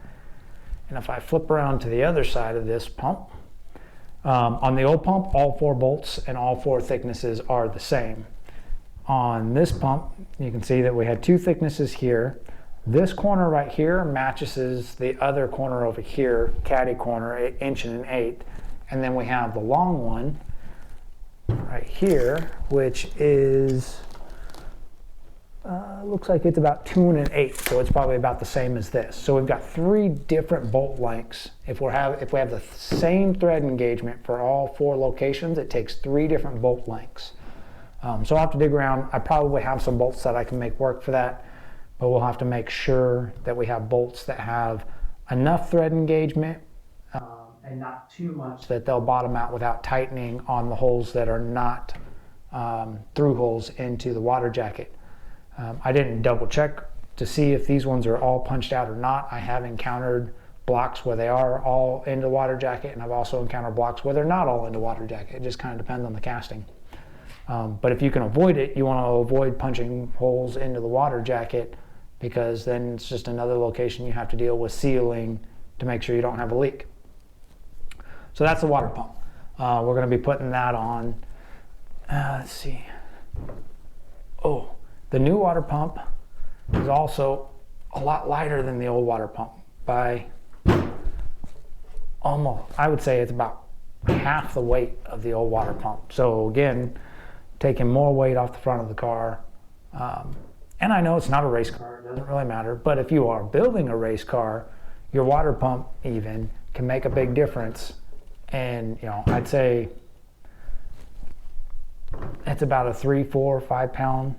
And if I flip around to the other side of this pump, on the old pump, all 4 bolts and all 4 thicknesses are the same. On this pump, you can see that we had 2 thicknesses here. This corner right here matches the other corner over here, caddy corner, 1 1/8 inch. And then we have the long one right here, which is, looks like it's about 2 1/8 inch, so it's probably about the same as this. So we've got 3 different bolt lengths. If we have the same thread engagement for all 4 locations, it takes 3 different bolt lengths. So I'll have to dig around. I probably have some bolts that I can make work for that, but we'll have to make sure that we have bolts that have enough thread engagement and not too much that they'll bottom out without tightening on the holes that are not through holes into the water jacket. I didn't double check to see if these ones are all punched out or not. I have encountered blocks where they are all into water jacket, and I've also encountered blocks where they're not all into water jacket. It just kind of depends on the casting. But if you can avoid it, you want to avoid punching holes into the water jacket, because then it's just another location you have to deal with sealing to make sure you don't have a leak. So that's the water pump. We're going to be putting that on. Let's see. Oh, the new water pump is also a lot lighter than the old water pump by almost, I would say it's about half the weight of the old water pump. So again, taking more weight off the front of the car. And I know it's not a race car, it doesn't really matter, but if you are building a race car, your water pump even can make a big difference. And I'd say it's about a 3, 4, 5 pound,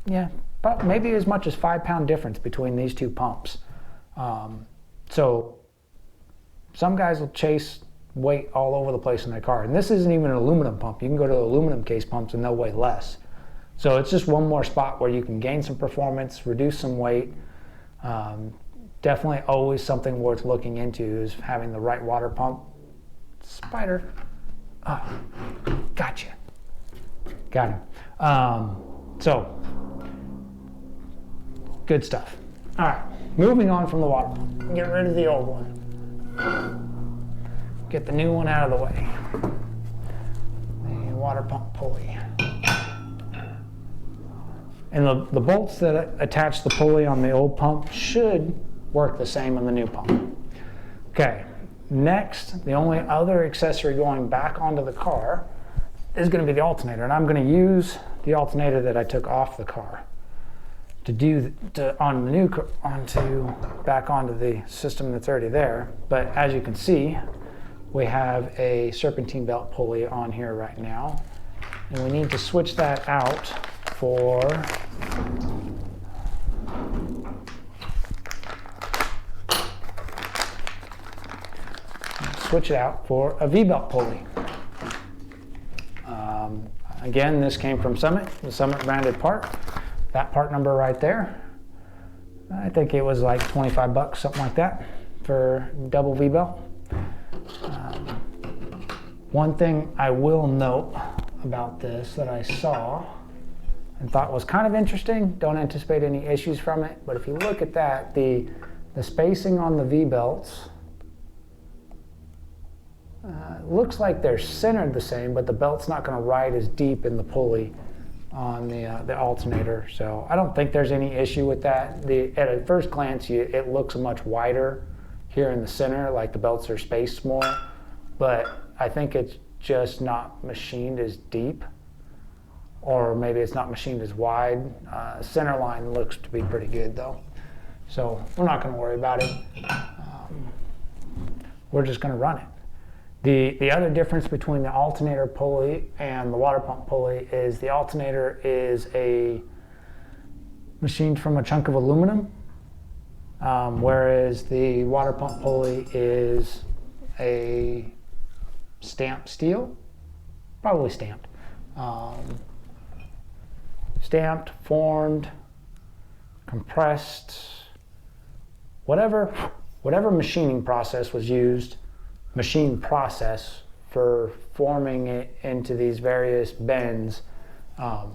yeah, but maybe as much as 5 pound difference between these 2 pumps. So some guys will chase weight all over the place in their car, and this isn't even an aluminum pump. You can go to aluminum case pumps and they'll weigh less. So it's just one more spot where you can gain some performance, reduce some weight. Definitely always something worth looking into is having the right water pump. Spider. Oh, gotcha. Got him. So, good stuff. All right, moving on from the water pump. Get rid of the old one. Get the new one out of the way. The water pump pulley. And the bolts that attach the pulley on the old pump should work the same on the new pump. Okay, next, the only other accessory going back onto the car is going to be the alternator. And I'm going to use the alternator that I took off the car back onto the system that's already there. But as you can see, we have a serpentine belt pulley on here right now. And we need to switch that out for a V-belt pulley. Again, this came from Summit, the Summit branded part. That part number right there. I think it was like 25 bucks, something like that, for double V-belt. One thing I will note about this that I saw and thought was kind of interesting, don't anticipate any issues from it, but if you look at that, the spacing on the V-belts looks like they're centered the same, but the belt's not going to ride as deep in the pulley on the alternator. So I don't think there's any issue with that. At a first glance, it looks much wider here in the center, like the belts are spaced more, but I think it's just not machined as deep, or maybe it's not machined as wide. Center line looks to be pretty good though, so we're not going to worry about it. We're just going to run it. The other difference between the alternator pulley and the water pump pulley is the alternator is machined from a chunk of aluminum, whereas the water pump pulley is a stamped steel, probably stamped. Stamped, formed, compressed, whatever machining process was used, machine process for forming it into these various bends, but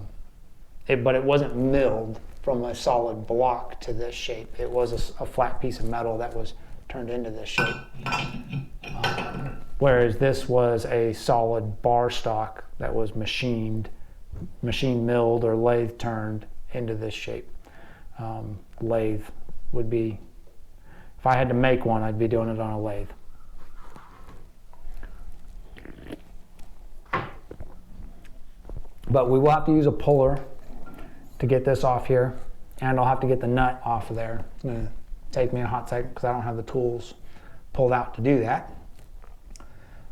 it wasn't milled from a solid block to this shape. It was a flat piece of metal that was turned into this shape. Whereas this was a solid bar stock that was machine milled or lathe turned into this shape. Lathe would be, if I had to make one, I'd be doing it on a lathe. But we will have to use a puller to get this off here, and I'll have to get the nut off of there. It's going to take me a hot second because I don't have the tools pulled out to do that.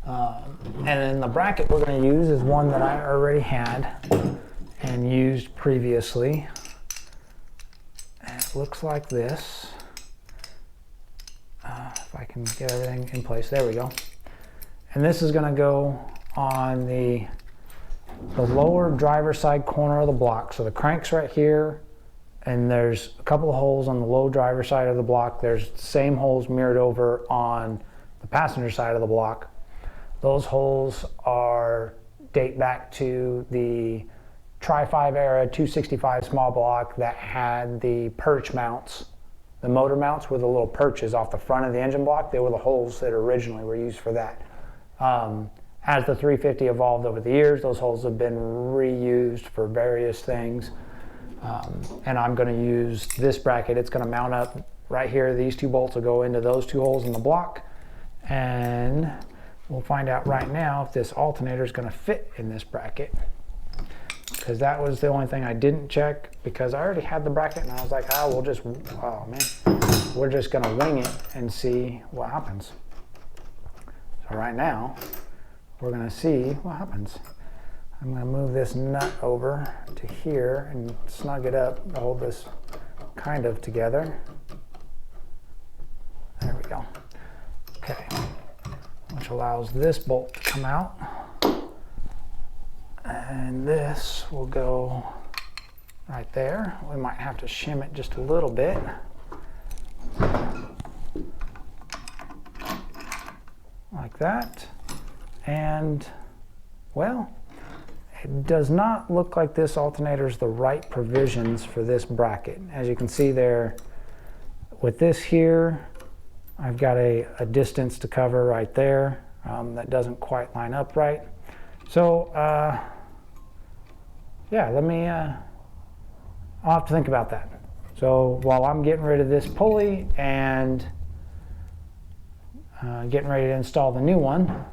And then the bracket we're going to use is one that I already had and used previously. And it looks like this. If I can get everything in place, there we go. And this is going to go on the lower driver's side corner of the block. So the crank's right here, and there's a couple of holes on the low driver's side of the block. There's the same holes mirrored over on the passenger side of the block. Those holes date back to the Tri-5 era 265 small block that had the perch mounts. The motor mounts were the little perches off the front of the engine block. They were the holes that originally were used for that. As the 350 evolved over the years, those holes have been reused for various things. And I'm going to use this bracket. It's going to mount up right here. These two bolts will go into those two holes in the block. And we'll find out right now if this alternator is going to fit in this bracket. Because that was the only thing I didn't check, because I already had the bracket and I was like, we're just going to wing it and see what happens. So right now, we're going to see what happens. I'm going to move this nut over to here and snug it up to hold this kind of together. There we go. Okay. Which allows this bolt to come out. And this will go right there. We might have to shim it just a little bit. Like that. And, well, it does not look like this alternator is the right provisions for this bracket. As you can see there, with this here, I've got a distance to cover right there that doesn't quite line up right. So, yeah, I'll have to think about that. So while I'm getting rid of this pulley and getting ready to install the new one,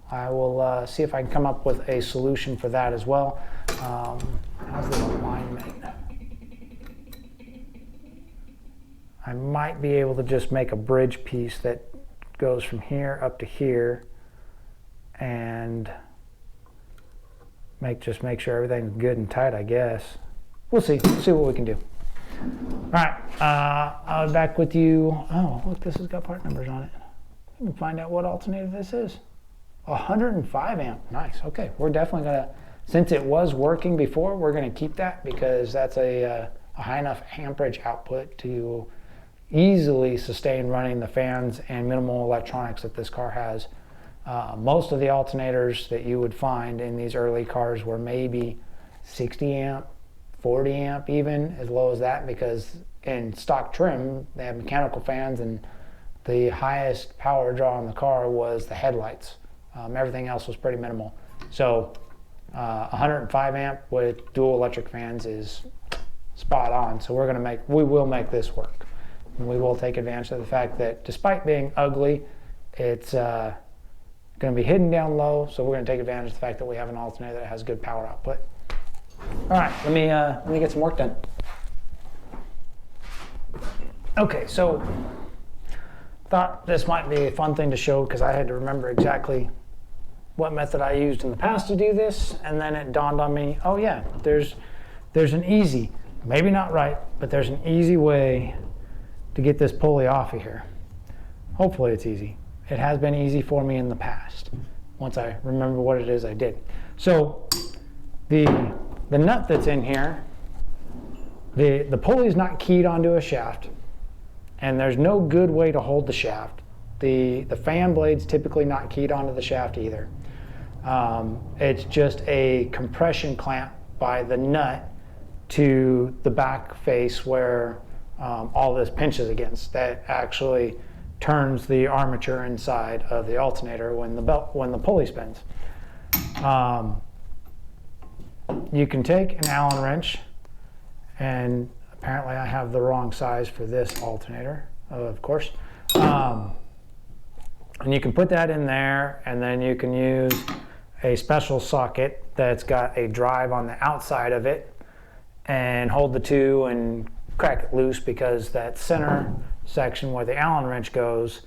I will see if I can come up with a solution for that as well. How's the alignment? I might be able to just make a bridge piece that goes from here up to here and just make sure everything's good and tight, I guess. We'll see what we can do. All right, I'll be back with you. Oh, look, this has got part numbers on it. Let me find out what alternator this is. 105 amp, nice. Okay, we're definitely gonna, since it was working before, we're gonna keep that because that's a high enough amperage output to easily sustain running the fans and minimal electronics that this car has. Most of the alternators that you would find in these early cars were maybe 60 amp, 40 amp even, as low as that, because in stock trim, they have mechanical fans and the highest power draw in the car was the headlights. Everything else was pretty minimal. So 105 amp with dual electric fans is spot on. So we will make this work. And we will take advantage of the fact that despite being ugly, it's going to be hidden down low. So we're going to take advantage of the fact that we have an alternator that has good power output. All right, let me get some work done. Okay, so thought this might be a fun thing to show because I had to remember exactly what method I used in the past to do this, and then it dawned on me, oh yeah, there's an easy, maybe not right, but there's an easy way to get this pulley off of here. Hopefully it's easy. it has been easy for me in the past, once I remember what it is I did. So the nut that's in here, the pulley is not keyed onto a shaft, and there's no good way to hold the shaft. The fan blade's typically not keyed onto the shaft either. It's just a compression clamp by the nut to the back face where all this pinches against, that actually turns the armature inside of the alternator when the pulley spins. You can take an Allen wrench, and apparently I have the wrong size for this alternator, of course. And you can put that in there, and then you can use a special socket that's got a drive on the outside of it, and hold the two and crack it loose, because that center section where the Allen wrench goes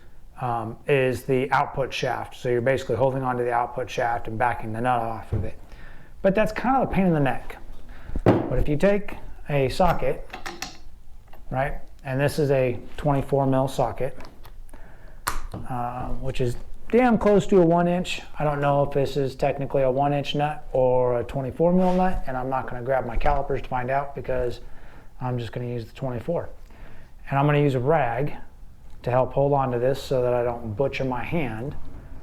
is the output shaft. So you're basically holding onto the output shaft and backing the nut off of it. But that's kind of a pain in the neck. But if you take a socket, right, and this is a 24 mil socket, which is damn close to a 1-inch. I don't know if this is technically a 1-inch nut or a 24 mil nut, and I'm not going to grab my calipers to find out, because I'm just going to use the 24. And I'm going to use a rag to help hold on to this so that I don't butcher my hand.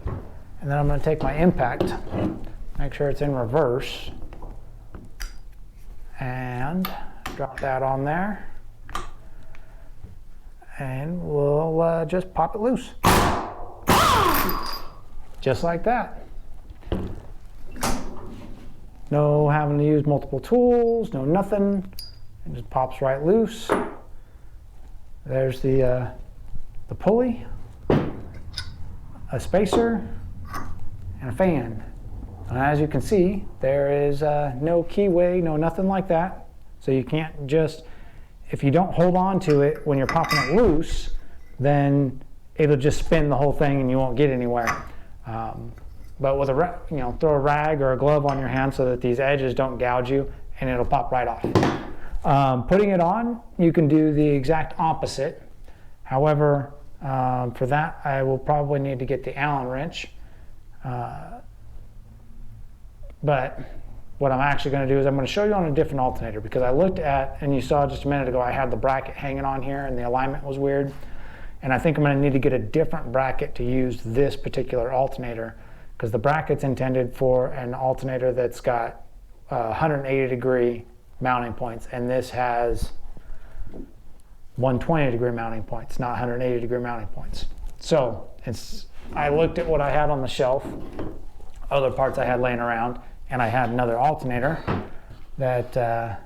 And then I'm going to take my impact, make sure it's in reverse, and drop that on there. And we'll just pop it loose. Just like that. No having to use multiple tools, no nothing. It just pops right loose. There's the pulley, a spacer, and a fan. And as you can see, there is no keyway, no nothing like that. So you can't just, if you don't hold on to it when you're popping it loose, then it'll just spin the whole thing and you won't get anywhere. But with throw a rag or a glove on your hand so that these edges don't gouge you, and it'll pop right off. Putting it on, you can do the exact opposite. However, for that, I will probably need to get the Allen wrench. But what I'm actually going to do is I'm going to show you on a different alternator, because I looked at, and you saw just a minute ago, I had the bracket hanging on here and the alignment was weird. And I think I'm going to need to get a different bracket to use this particular alternator, because the bracket's intended for an alternator that's got 180 degree mounting points, and this has 120 degree mounting points, not 180 degree mounting points. So I looked at what I had on the shelf, other parts I had laying around, and I had another alternator that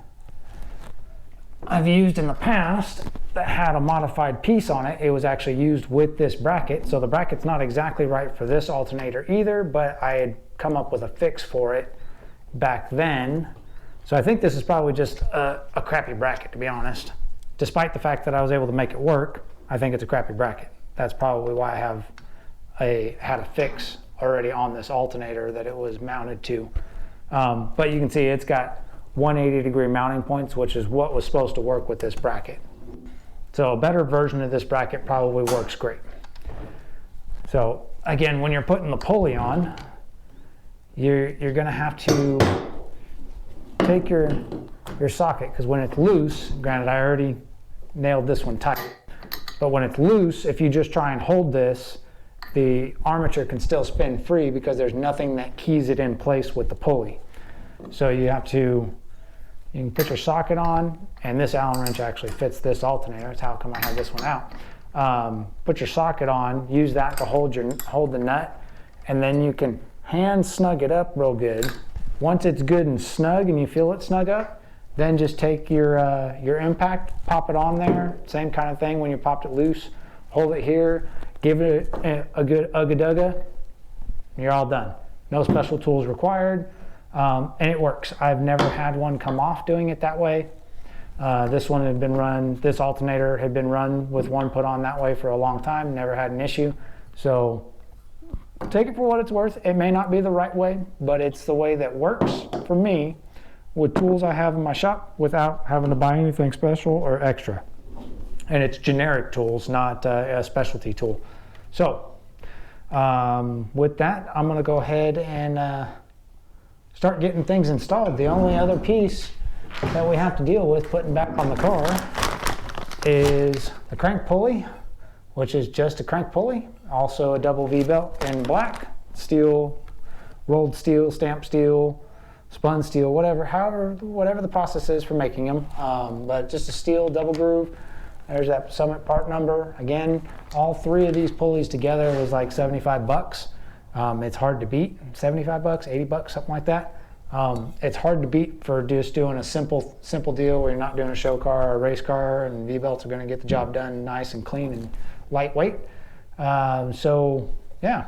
I've used in the past that had a modified piece on it. It was actually used with this bracket, so the bracket's not exactly right for this alternator either, but I had come up with a fix for it back then. So I think this is probably just a crappy bracket, to be honest. Despite the fact that I was able to make it work, I think it's a crappy bracket. That's probably why I had a fix already on this alternator that it was mounted to. But you can see it's got 180 degree mounting points, which is what was supposed to work with this bracket. So a better version of this bracket probably works great. So again, when you're putting the pulley on, you're going to have to take your socket, because when it's loose, granted I already nailed this one tight, but when it's loose, if you just try and hold this, the armature can still spin free because there's nothing that keys it in place with the pulley. So you can put your socket on, and this Allen wrench actually fits this alternator. That's how come I had this one out. Put your socket on, use that to hold the nut, and then you can hand snug it up real good. Once it's good and snug and you feel it snug up, then just take your impact, pop it on there. Same kind of thing when you popped it loose. Hold it here, give it a good ugga-dugga, you're all done. No special tools required. And it works. I've never had one come off doing it that way. This alternator had been run with one put on that way for a long time, never had an issue. So take it for what it's worth. It may not be the right way, but it's the way that works for me with tools I have in my shop without having to buy anything special or extra. And it's generic tools, not a specialty tool. So With that, I'm going to go ahead and start getting things installed. The only other piece that we have to deal with putting back on the car is the crank pulley, which is just a crank pulley, also a double V-belt in black, steel, rolled steel, stamped steel, spun steel, whatever the process is for making them, but just a steel double groove. There's that Summit part number. Again, all three of these pulleys together was like 75 bucks. It's hard to beat. 75 bucks, 80 bucks, something like that. It's hard to beat for just doing a simple deal where you're not doing a show car or a race car, and V-belts are going to get the job done nice and clean and lightweight. So yeah,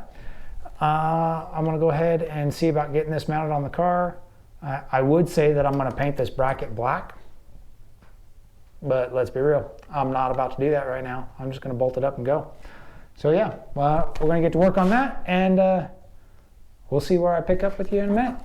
I'm going to go ahead and see about getting this mounted on the car. I would say that I'm going to paint this bracket black, but let's be real, I'm not about to do that right now. I'm just going to bolt it up and go. So yeah, we're going to get to work on that, and we'll see where I pick up with you in a minute.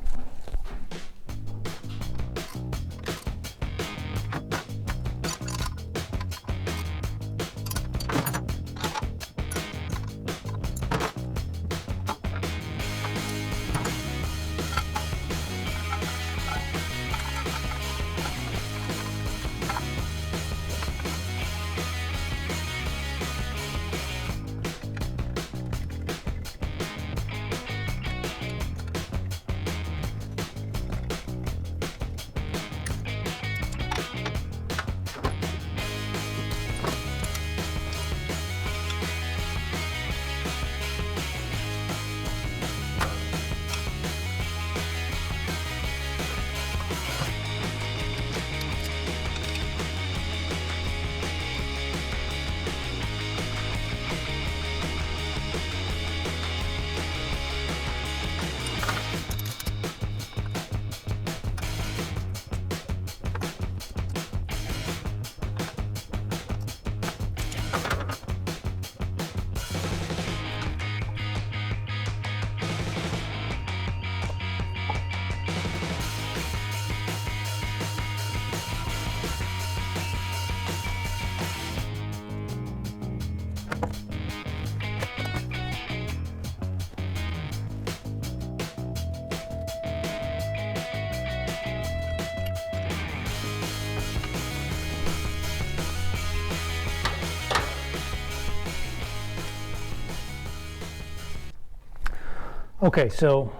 Okay, so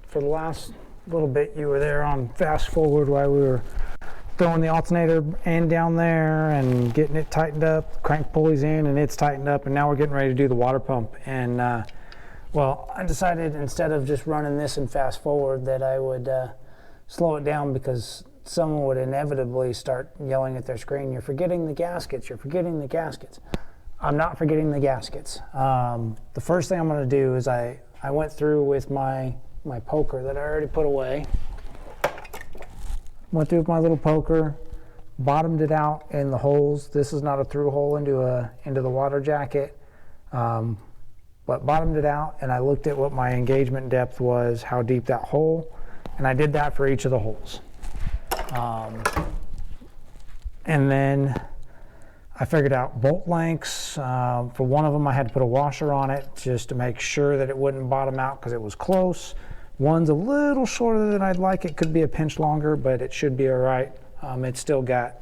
for the last little bit you were there on fast forward while we were throwing the alternator end down there and getting it tightened up, crank pulleys in and it's tightened up, and now we're getting ready to do the water pump. And well, I decided instead of just running this in fast forward that I would slow it down, because someone would inevitably start yelling at their screen, "You're forgetting the gaskets, you're forgetting the gaskets." I'm not forgetting the gaskets. The first thing I'm going to do is I went through with my poker that I already put away. Went through with my little poker, bottomed it out in the holes. This is not a through hole into the water jacket, but bottomed it out, and I looked at what my engagement depth was, how deep that hole, and I did that for each of the holes. And then I figured out bolt lengths. For one of them I had to put a washer on it just to make sure that it wouldn't bottom out because it was close. One's a little shorter than I'd like. It could be a pinch longer, but it should be all right. It's still got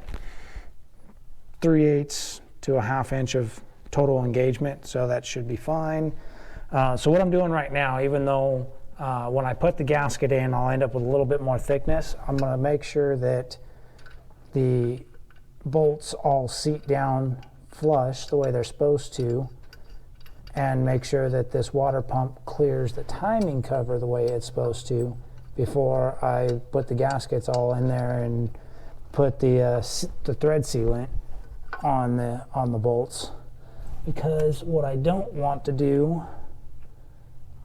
3/8 to a 1/2 inch of total engagement, so that should be fine. So what I'm doing right now, even though when I put the gasket in I'll end up with a little bit more thickness, I'm going to make sure that the bolts all seat down flush the way they're supposed to, and make sure that this water pump clears the timing cover the way it's supposed to before I put the gaskets all in there and put the thread sealant on the bolts. Because what I don't want to do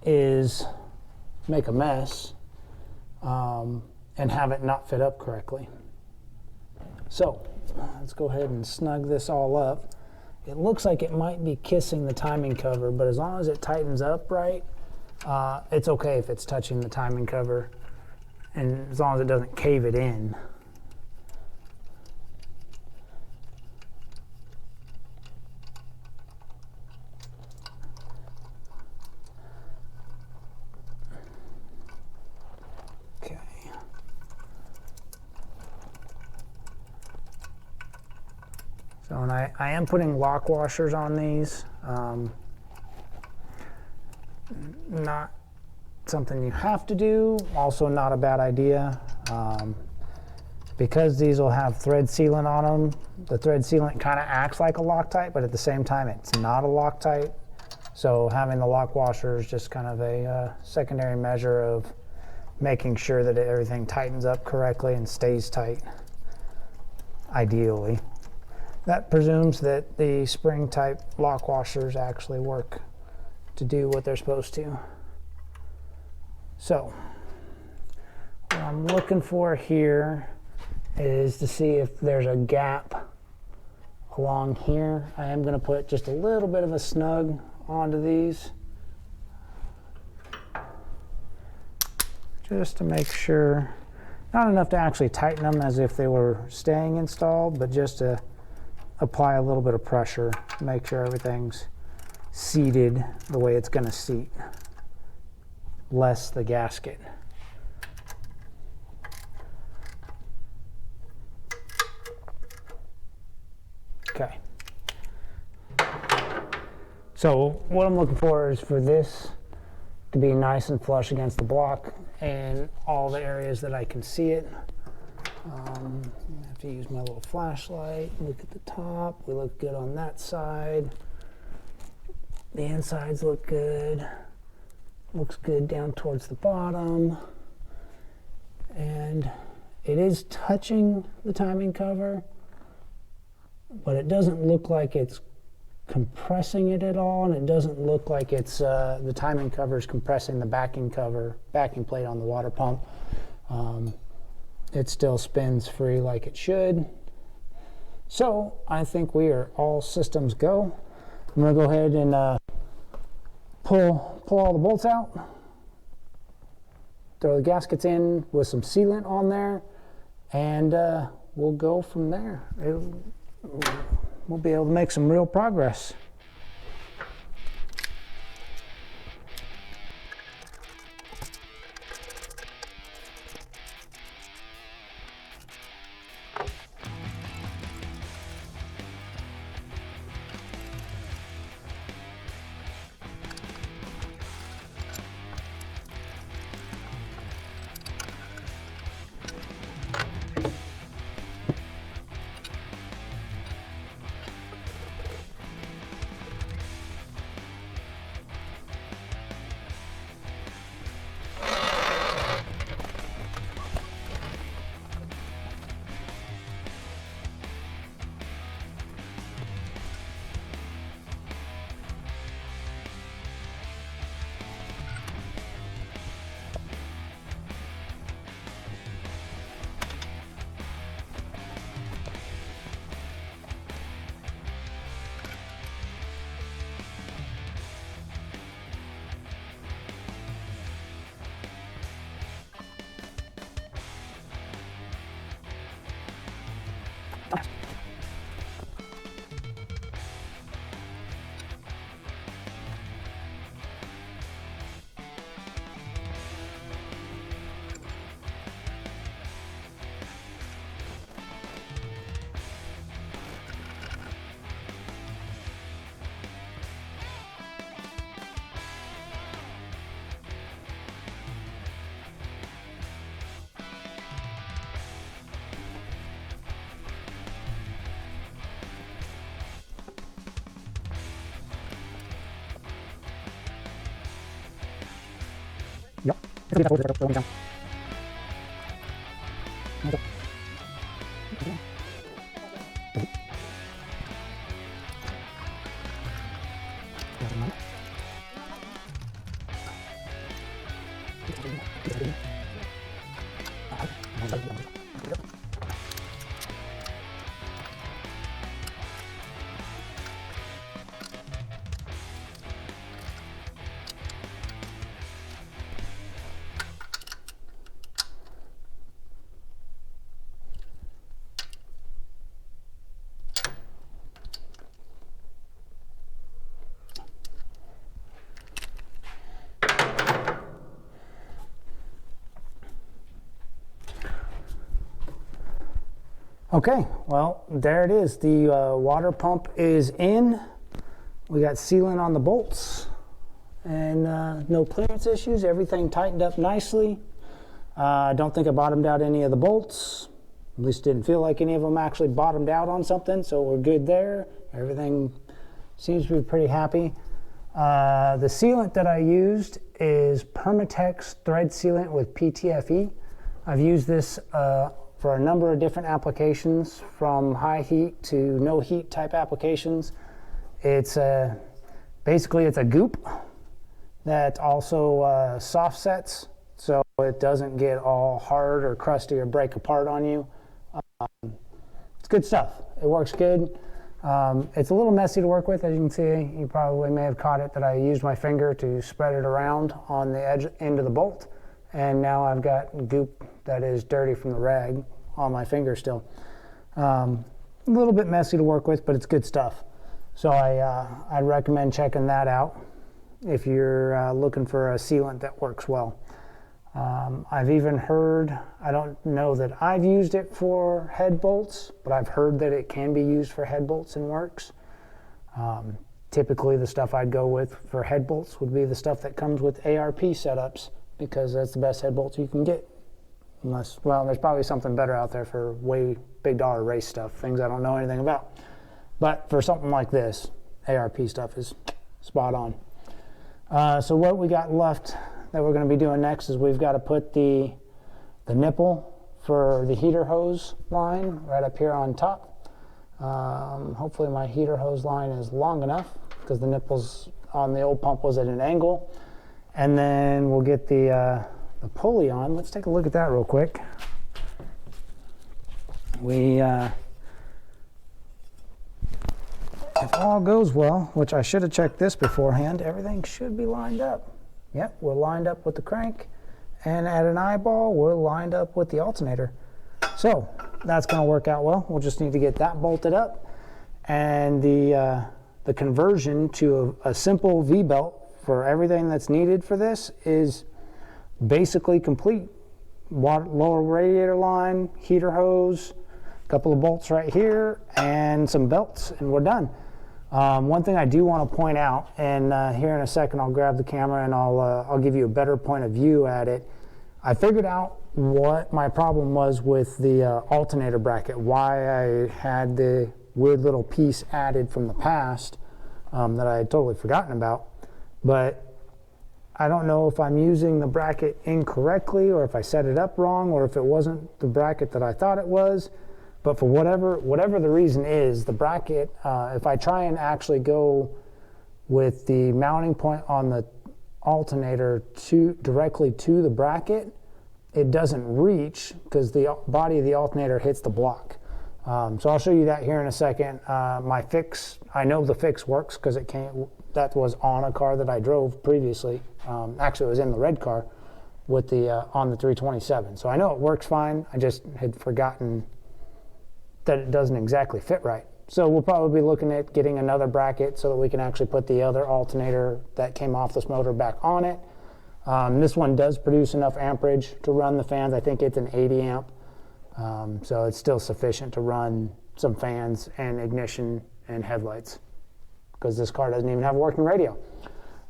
is make a mess and have it not fit up correctly. So let's go ahead and snug this all up. It looks like it might be kissing the timing cover, but as long as it tightens up right, it's okay if it's touching the timing cover, and as long as it doesn't cave it in. and I am putting lock washers on these. Not something you have to do, also not a bad idea. Because these will have thread sealant on them, the thread sealant kind of acts like a Loctite, but at the same time it's not a Loctite. So having the lock washer is just kind of a secondary measure of making sure that everything tightens up correctly and stays tight, ideally. That presumes that the spring type lock washers actually work to do what they're supposed to. So what I'm looking for here is to see if there's a gap along here. I am going to put just a little bit of a snug onto these, just to make sure, not enough to actually tighten them as if they were staying installed, but just to apply a little bit of pressure to make sure everything's seated the way it's going to seat, less the gasket. Okay. So what I'm looking for is for this to be nice and flush against the block and all the areas that I can see it. I have to use my little flashlight. Look at the top. We look good on that side. The insides look good. Looks good down towards the bottom. And it is touching the timing cover, but it doesn't look like it's compressing it at all, and it doesn't look like it's the timing cover is compressing the backing plate on the water pump. It still spins free like it should. So I think we are all systems go. I'm going to go ahead and pull all the bolts out, throw the gaskets in with some sealant on there, and we'll go from there. We'll be able to make some real progress. Ja, jag ska titta på det. Okay, well, there it is. The water pump is in. We got sealant on the bolts and no clearance issues. Everything tightened up nicely. I don't think I bottomed out any of the bolts. At least didn't feel like any of them actually bottomed out on something, so we're good there. Everything seems to be pretty happy. The sealant that I used is Permatex thread sealant with PTFE. I've used this for a number of different applications, from high heat to no heat type applications. It's basically it's a goop that also soft sets, so it doesn't get all hard or crusty or break apart on you. It's good stuff. It works good. It's a little messy to work with, as you can see. You probably may have caught it that I used my finger to spread it around on the end of the bolt, and now I've got goop that is dirty from the rag on my finger still. A little bit messy to work with, but it's good stuff. So I'd recommend checking that out if you're looking for a sealant that works well. I've even heard, I don't know that I've used it for head bolts, but I've heard that it can be used for head bolts and works. Typically the stuff I'd go with for head bolts would be the stuff that comes with ARP setups, because that's the best head bolts you can get. Unless, well, there's probably something better out there for way big dollar race stuff, things I don't know anything about. But for something like this, ARP stuff is spot on. So what we got left that we're going to be doing next is we've got to put the nipple for the heater hose line right up here on top. Hopefully my heater hose line is long enough, because the nipples on the old pump was at an angle. And then we'll get the pulley on. Let's take a look at that real quick. If all goes well, which I should have checked this beforehand, everything should be lined up. Yep, we're lined up with the crank, and at an eyeball, we're lined up with the alternator. So that's going to work out well. We'll just need to get that bolted up, and the conversion to a simple V-belt for everything that's needed for this is basically complete. Lower radiator line, heater hose, a couple of bolts right here, and some belts, and we're done. One thing I do want to point out, and here in a second I'll grab the camera and I'll give you a better point of view at it. I figured out what my problem was with the alternator bracket, why I had the weird little piece added from the past that I had totally forgotten about. But I don't know if I'm using the bracket incorrectly, or if I set it up wrong, or if it wasn't the bracket that I thought it was. But for whatever the reason is, the bracket, if I try and actually go with the mounting point on the alternator directly to the bracket, it doesn't reach, because the body of the alternator hits the block. So I'll show you that here in a second. My fix, I know the fix works, because that was on a car that I drove previously. Actually, it was in the red car with the on the 327. So I know it works fine. I just had forgotten that it doesn't exactly fit right. So we'll probably be looking at getting another bracket so that we can actually put the other alternator that came off this motor back on it. This one does produce enough amperage to run the fans. I think it's an 80 amp. So it's still sufficient to run some fans and ignition and headlights, because this car doesn't even have a working radio.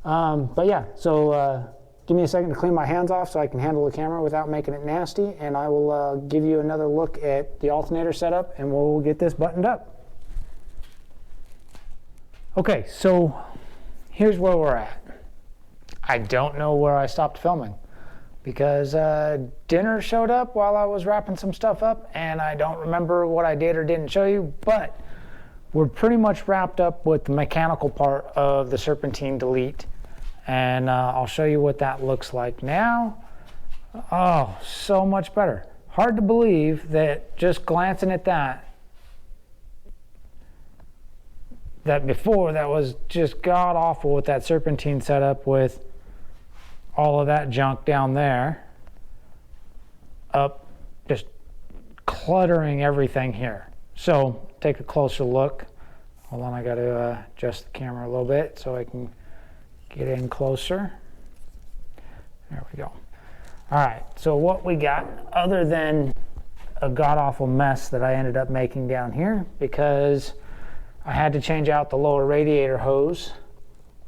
But yeah, so give me a second to clean my hands off so I can handle the camera without making it nasty, and I will give you another look at the alternator setup, and we'll get this buttoned up. Okay, so here's where we're at. I don't know where I stopped filming, because dinner showed up while I was wrapping some stuff up, and I don't remember what I did or didn't show you, but we're pretty much wrapped up with the mechanical part of the Serpentine delete. And I'll show you what that looks like now. Oh, so much better. Hard to believe that just glancing at that before that was just god awful with that Serpentine setup, with all of that junk down there, up just cluttering everything here. So take a closer look. Hold on, I got to adjust the camera a little bit so I can get in closer. There we go. All right, so what we got, other than a god-awful mess that I ended up making down here because I had to change out the lower radiator hose,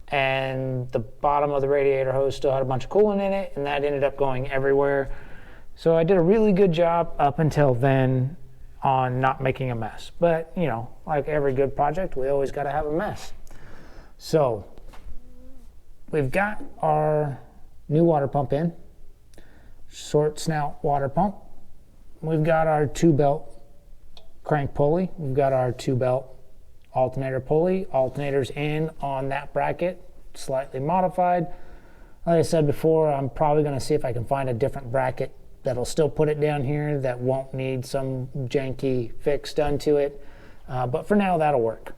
and the bottom of the radiator hose still had a bunch of coolant in it, and that ended up going everywhere. So I did a really good job up until then on not making a mess. But, you know, like every good project, we always got to have a mess. So we've got our new water pump in, short snout water pump. We've got our 2-belt crank pulley. We've got our 2-belt alternator pulley. Alternator's in on that bracket, slightly modified. Like I said before, I'm probably going to see if I can find a different bracket that'll still put it down here that won't need some janky fix done to it. But for now, that'll work.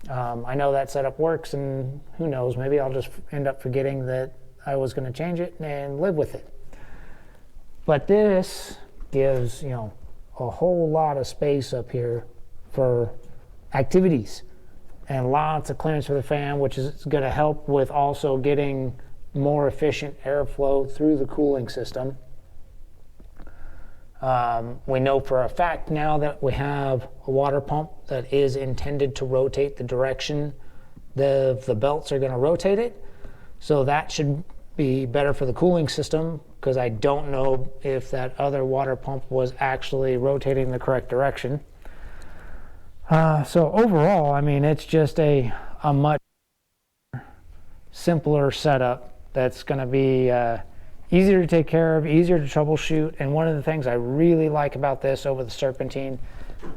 I know that setup works, and who knows, maybe I'll just end up forgetting that I was going to change it and live with it. But this gives, you know, a whole lot of space up here for activities and lots of clearance for the fan, which is going to help with also getting more efficient airflow through the cooling system. We know for a fact now that we have a water pump that is intended to rotate the direction the belts are going to rotate it. So that should be better for the cooling system, because I don't know if that other water pump was actually rotating the correct direction. So overall, I mean, it's just a much simpler setup that's going to be easier to take care of, easier to troubleshoot. And one of the things I really like about this over the Serpentine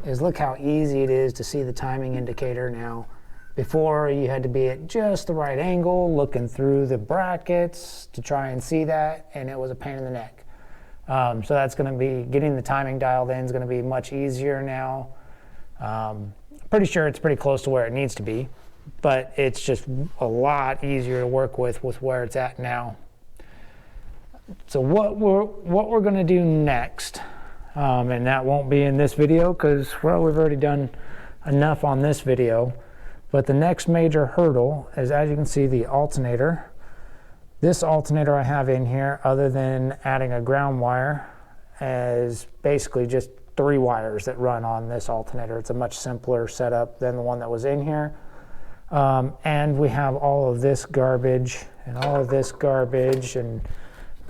is look how easy it is to see the timing indicator now. Before, you had to be at just the right angle, looking through the brackets to try and see that, and it was a pain in the neck. So that's going to be, getting the timing dialed in is going to be much easier now. Pretty sure it's pretty close to where it needs to be, but it's just a lot easier to work with where it's at now. So what we're going to do next, and that won't be in this video because, well, we've already done enough on this video, but the next major hurdle is, as you can see, the alternator. This alternator I have in here, other than adding a ground wire, is basically just 3 wires that run on this alternator. It's a much simpler setup than the one that was in here. And we have all of this garbage and all of this garbage, and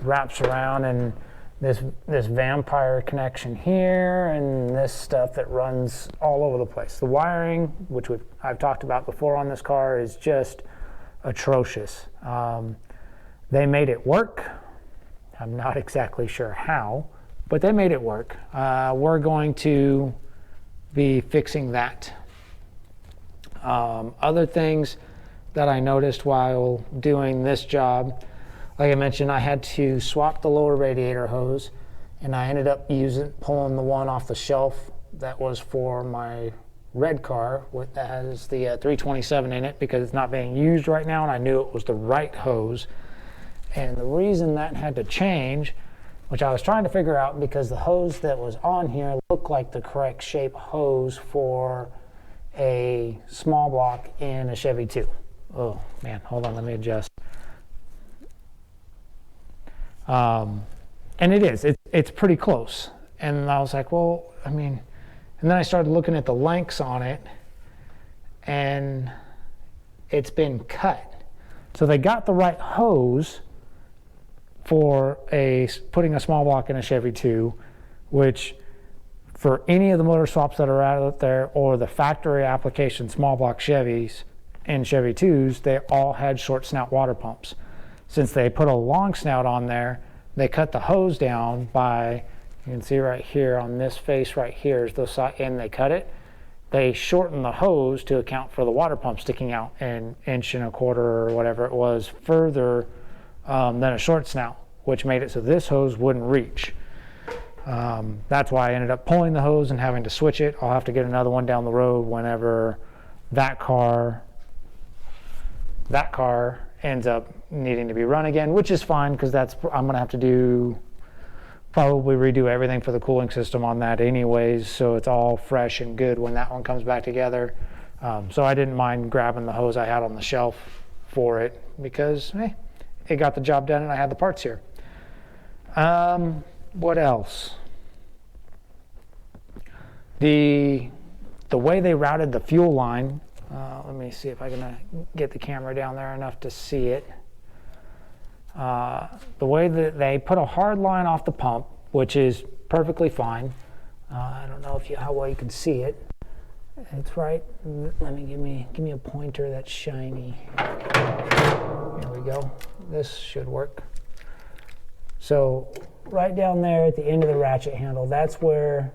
wraps around, and this vampire connection here, and this stuff that runs all over the place. The wiring, which I've talked about before on this car, is just atrocious. They made it work. I'm not exactly sure how, but they made it work. We're going to be fixing that. Other things that I noticed while doing this job, like I mentioned, I had to swap the lower radiator hose, and I ended up pulling the one off the shelf that was for my red car that has the 327 in it, because it's not being used right now, and I knew it was the right hose. And the reason that had to change, which I was trying to figure out, because the hose that was on here looked like the correct shape hose for a small block in a Chevy 2. Oh man, hold on, let me adjust. And it is, it's pretty close. And I was like, well, I mean, and then I started looking at the lengths on it, and it's been cut. So they got the right hose for putting a small block in a Chevy 2, which for any of the motor swaps that are out there, or the factory application small block Chevys and Chevy 2s, they all had short snout water pumps. Since they put a long snout on there, they cut the hose down by, you can see right here on this face right here is the side, and they cut it. They shortened the hose to account for the water pump sticking out an 1.25 inches or whatever it was further than a short snout, which made it so this hose wouldn't reach. That's why I ended up pulling the hose and having to switch it. I'll have to get another one down the road whenever that car ends up needing to be run again, which is fine, because I'm going to have to probably redo everything for the cooling system on that anyways, so it's all fresh and good when that one comes back together. So I didn't mind grabbing the hose I had on the shelf for it, because it got the job done and I had the parts here. What else? The way they routed the fuel line, let me see if I can get the camera down there enough to see it. The way that they put a hard line off the pump, which is perfectly fine. I don't know how well you can see it. It's right. Let me give me a pointer that's shiny. Here we go. This should work. So right down there at the end of the ratchet handle, that's where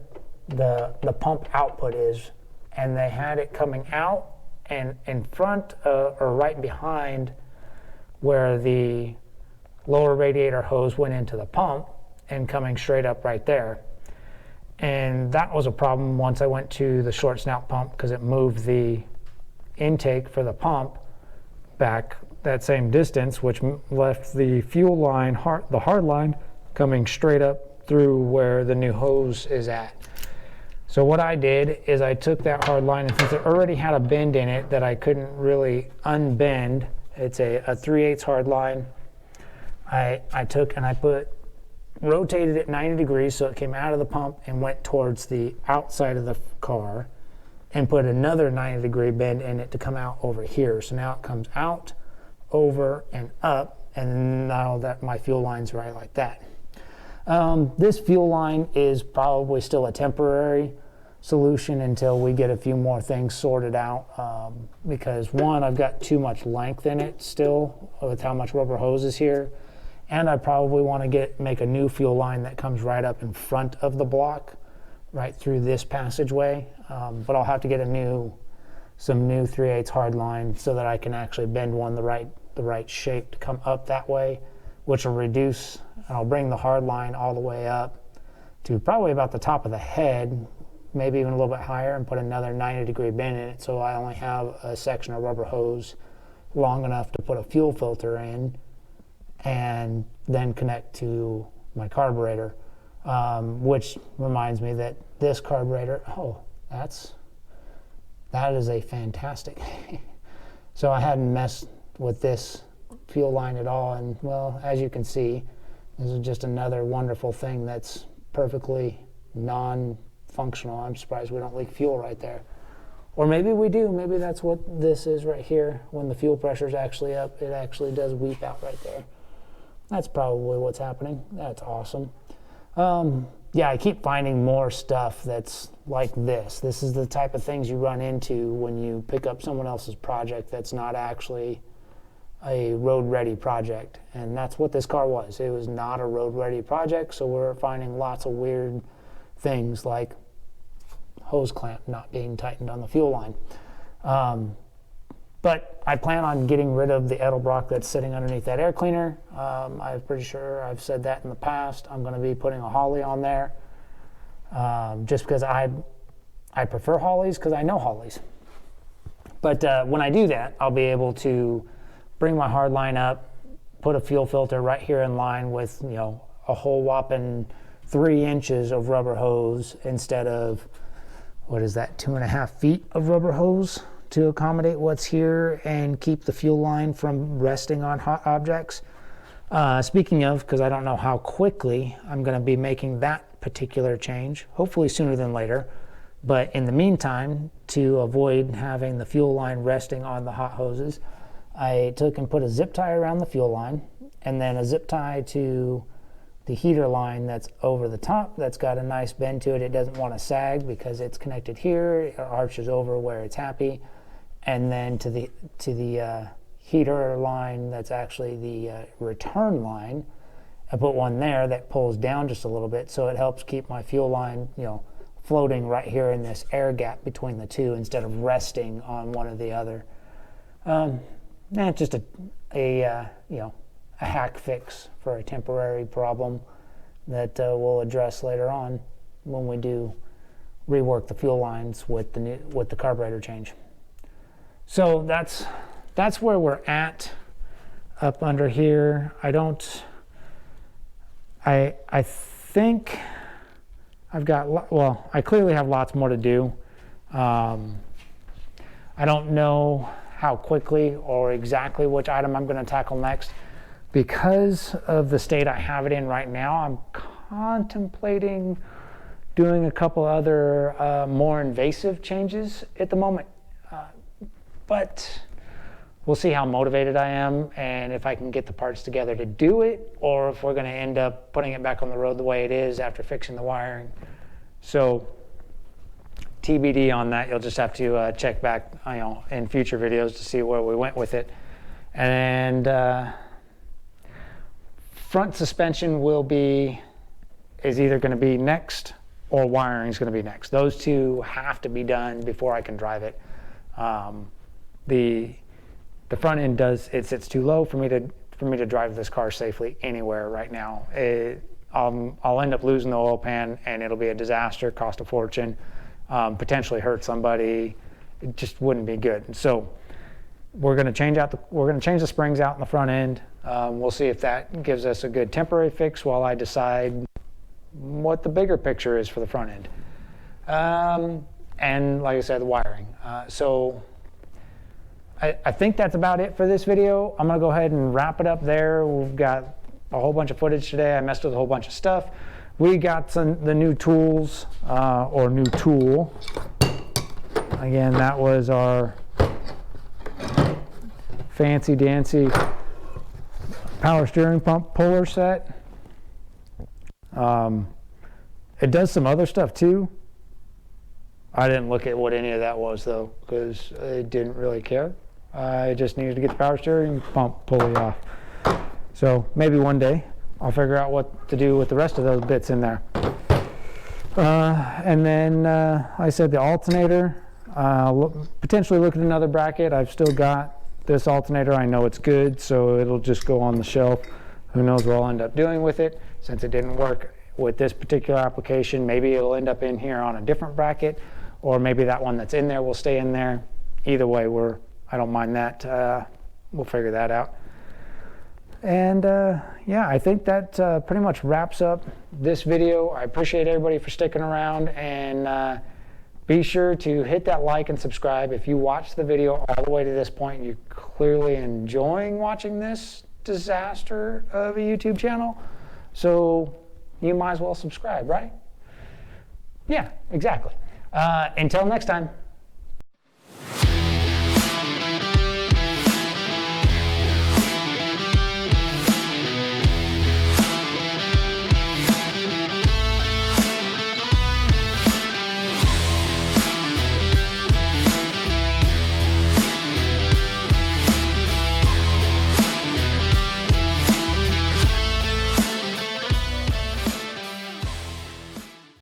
the pump output is, and they had it coming out and in front or right behind where the lower radiator hose went into the pump and coming straight up right there. And that was a problem once I went to the short snout pump, because it moved the intake for the pump back that same distance, which left the fuel line, the hard line, coming straight up through where the new hose is at. So what I did is I took that hard line, and since it already had a bend in it that I couldn't really unbend, it's a 3/8 hard line, I took and I rotated it 90 degrees so it came out of the pump and went towards the outside of the car, and put another 90-degree bend in it to come out over here. So now it comes out, over, and up, and now that my fuel line's right like that. This fuel line is probably still a temporary solution until we get a few more things sorted out, because one, I've got too much length in it still with how much rubber hose is here. And I probably want to make a new fuel line that comes right up in front of the block, right through this passageway. But I'll have to get some new 3/8 hard line so that I can actually bend one the right shape to come up that way, which will reduce, and I'll bring the hard line all the way up to probably about the top of the head, maybe even a little bit higher, and put another 90-degree bend in it so I only have a section of rubber hose long enough to put a fuel filter in, and then connect to my carburetor, which reminds me that this carburetor, that is a fantastic. So I hadn't messed with this fuel line at all, and well, as you can see, this is just another wonderful thing that's perfectly non-functional. I'm surprised we don't leak fuel right there. Or maybe we do. Maybe that's what this is right here. When the fuel pressure is actually up, it actually does weep out right there. That's probably what's happening. That's awesome. Yeah, I keep finding more stuff that's like this. This is the type of things you run into when you pick up someone else's project that's not actually a road-ready project. And that's what this car was. It was not a road-ready project, so we're finding lots of weird things like hose clamp not being tightened on the fuel line. But I plan on getting rid of the Edelbrock that's sitting underneath that air cleaner. I'm pretty sure I've said that in the past. I'm going to be putting a Holley on there, just because I prefer Holleys, because I know Holleys. But when I do that, I'll be able to bring my hard line up, put a fuel filter right here in line with, a whole whopping 3 inches of rubber hose instead of, 2.5 feet of rubber hose, to accommodate what's here and keep the fuel line from resting on hot objects. Speaking of, because I don't know how quickly I'm going to be making that particular change, hopefully sooner than later, but in the meantime, to avoid having the fuel line resting on the hot hoses, I took and put a zip tie around the fuel line, and then a zip tie to the heater line that's over the top, that's got a nice bend to it. It doesn't want to sag because it's connected here, it arches over where it's happy. And then to the heater line that's actually the return line, I put one there that pulls down just a little bit, so it helps keep my fuel line, floating right here in this air gap between the two instead of resting on one or the other. Just a hack fix for a temporary problem that we'll address later on when we do rework the fuel lines with the carburetor change. So that's where we're at up under here. I think I've got, I clearly have lots more to do. I don't know how quickly or exactly which item I'm going to tackle next. Because of the state I have it in right now, I'm contemplating doing a couple other more invasive changes at the moment, but we'll see how motivated I am and if I can get the parts together to do it, or if we're going to end up putting it back on the road the way it is after fixing the wiring. So TBD on that. You'll just have to check back, in future videos to see where we went with it. And front suspension is either going to be next, or wiring is going to be next. Those two have to be done before I can drive it. The front end sits too low for me to drive this car safely anywhere right now. I'll end up losing the oil pan, and it'll be a disaster, cost a fortune, potentially hurt somebody. It just wouldn't be good. And so we're going to change the springs out in the front end. We'll see if that gives us a good temporary fix while I decide what the bigger picture is for the front end. And like I said, the wiring. So I think that's about it for this video. I'm going to go ahead and wrap it up there. We've got a whole bunch of footage today. I messed with a whole bunch of stuff. We got the new tools, or new tool. Again, that was our fancy dancy power steering pump puller set. It does some other stuff too. I didn't look at what any of that was though, because I didn't really care. I just needed to get the power steering pump pulley off. So maybe one day I'll figure out what to do with the rest of those bits in there. And then I said the alternator, potentially look at another bracket. I've still got this alternator. I know it's good, so it'll just go on the shelf. Who knows what I'll end up doing with it. Since it didn't work with this particular application, maybe it'll end up in here on a different bracket, or maybe that one that's in there will stay in there. Either way, I don't mind that. We'll figure that out. And yeah, I think that pretty much wraps up this video. I appreciate everybody for sticking around, and be sure to hit that like and subscribe. If you watched the video all the way to this point, you're clearly enjoying watching this disaster of a YouTube channel, so you might as well subscribe, right? Yeah, exactly. Until next time.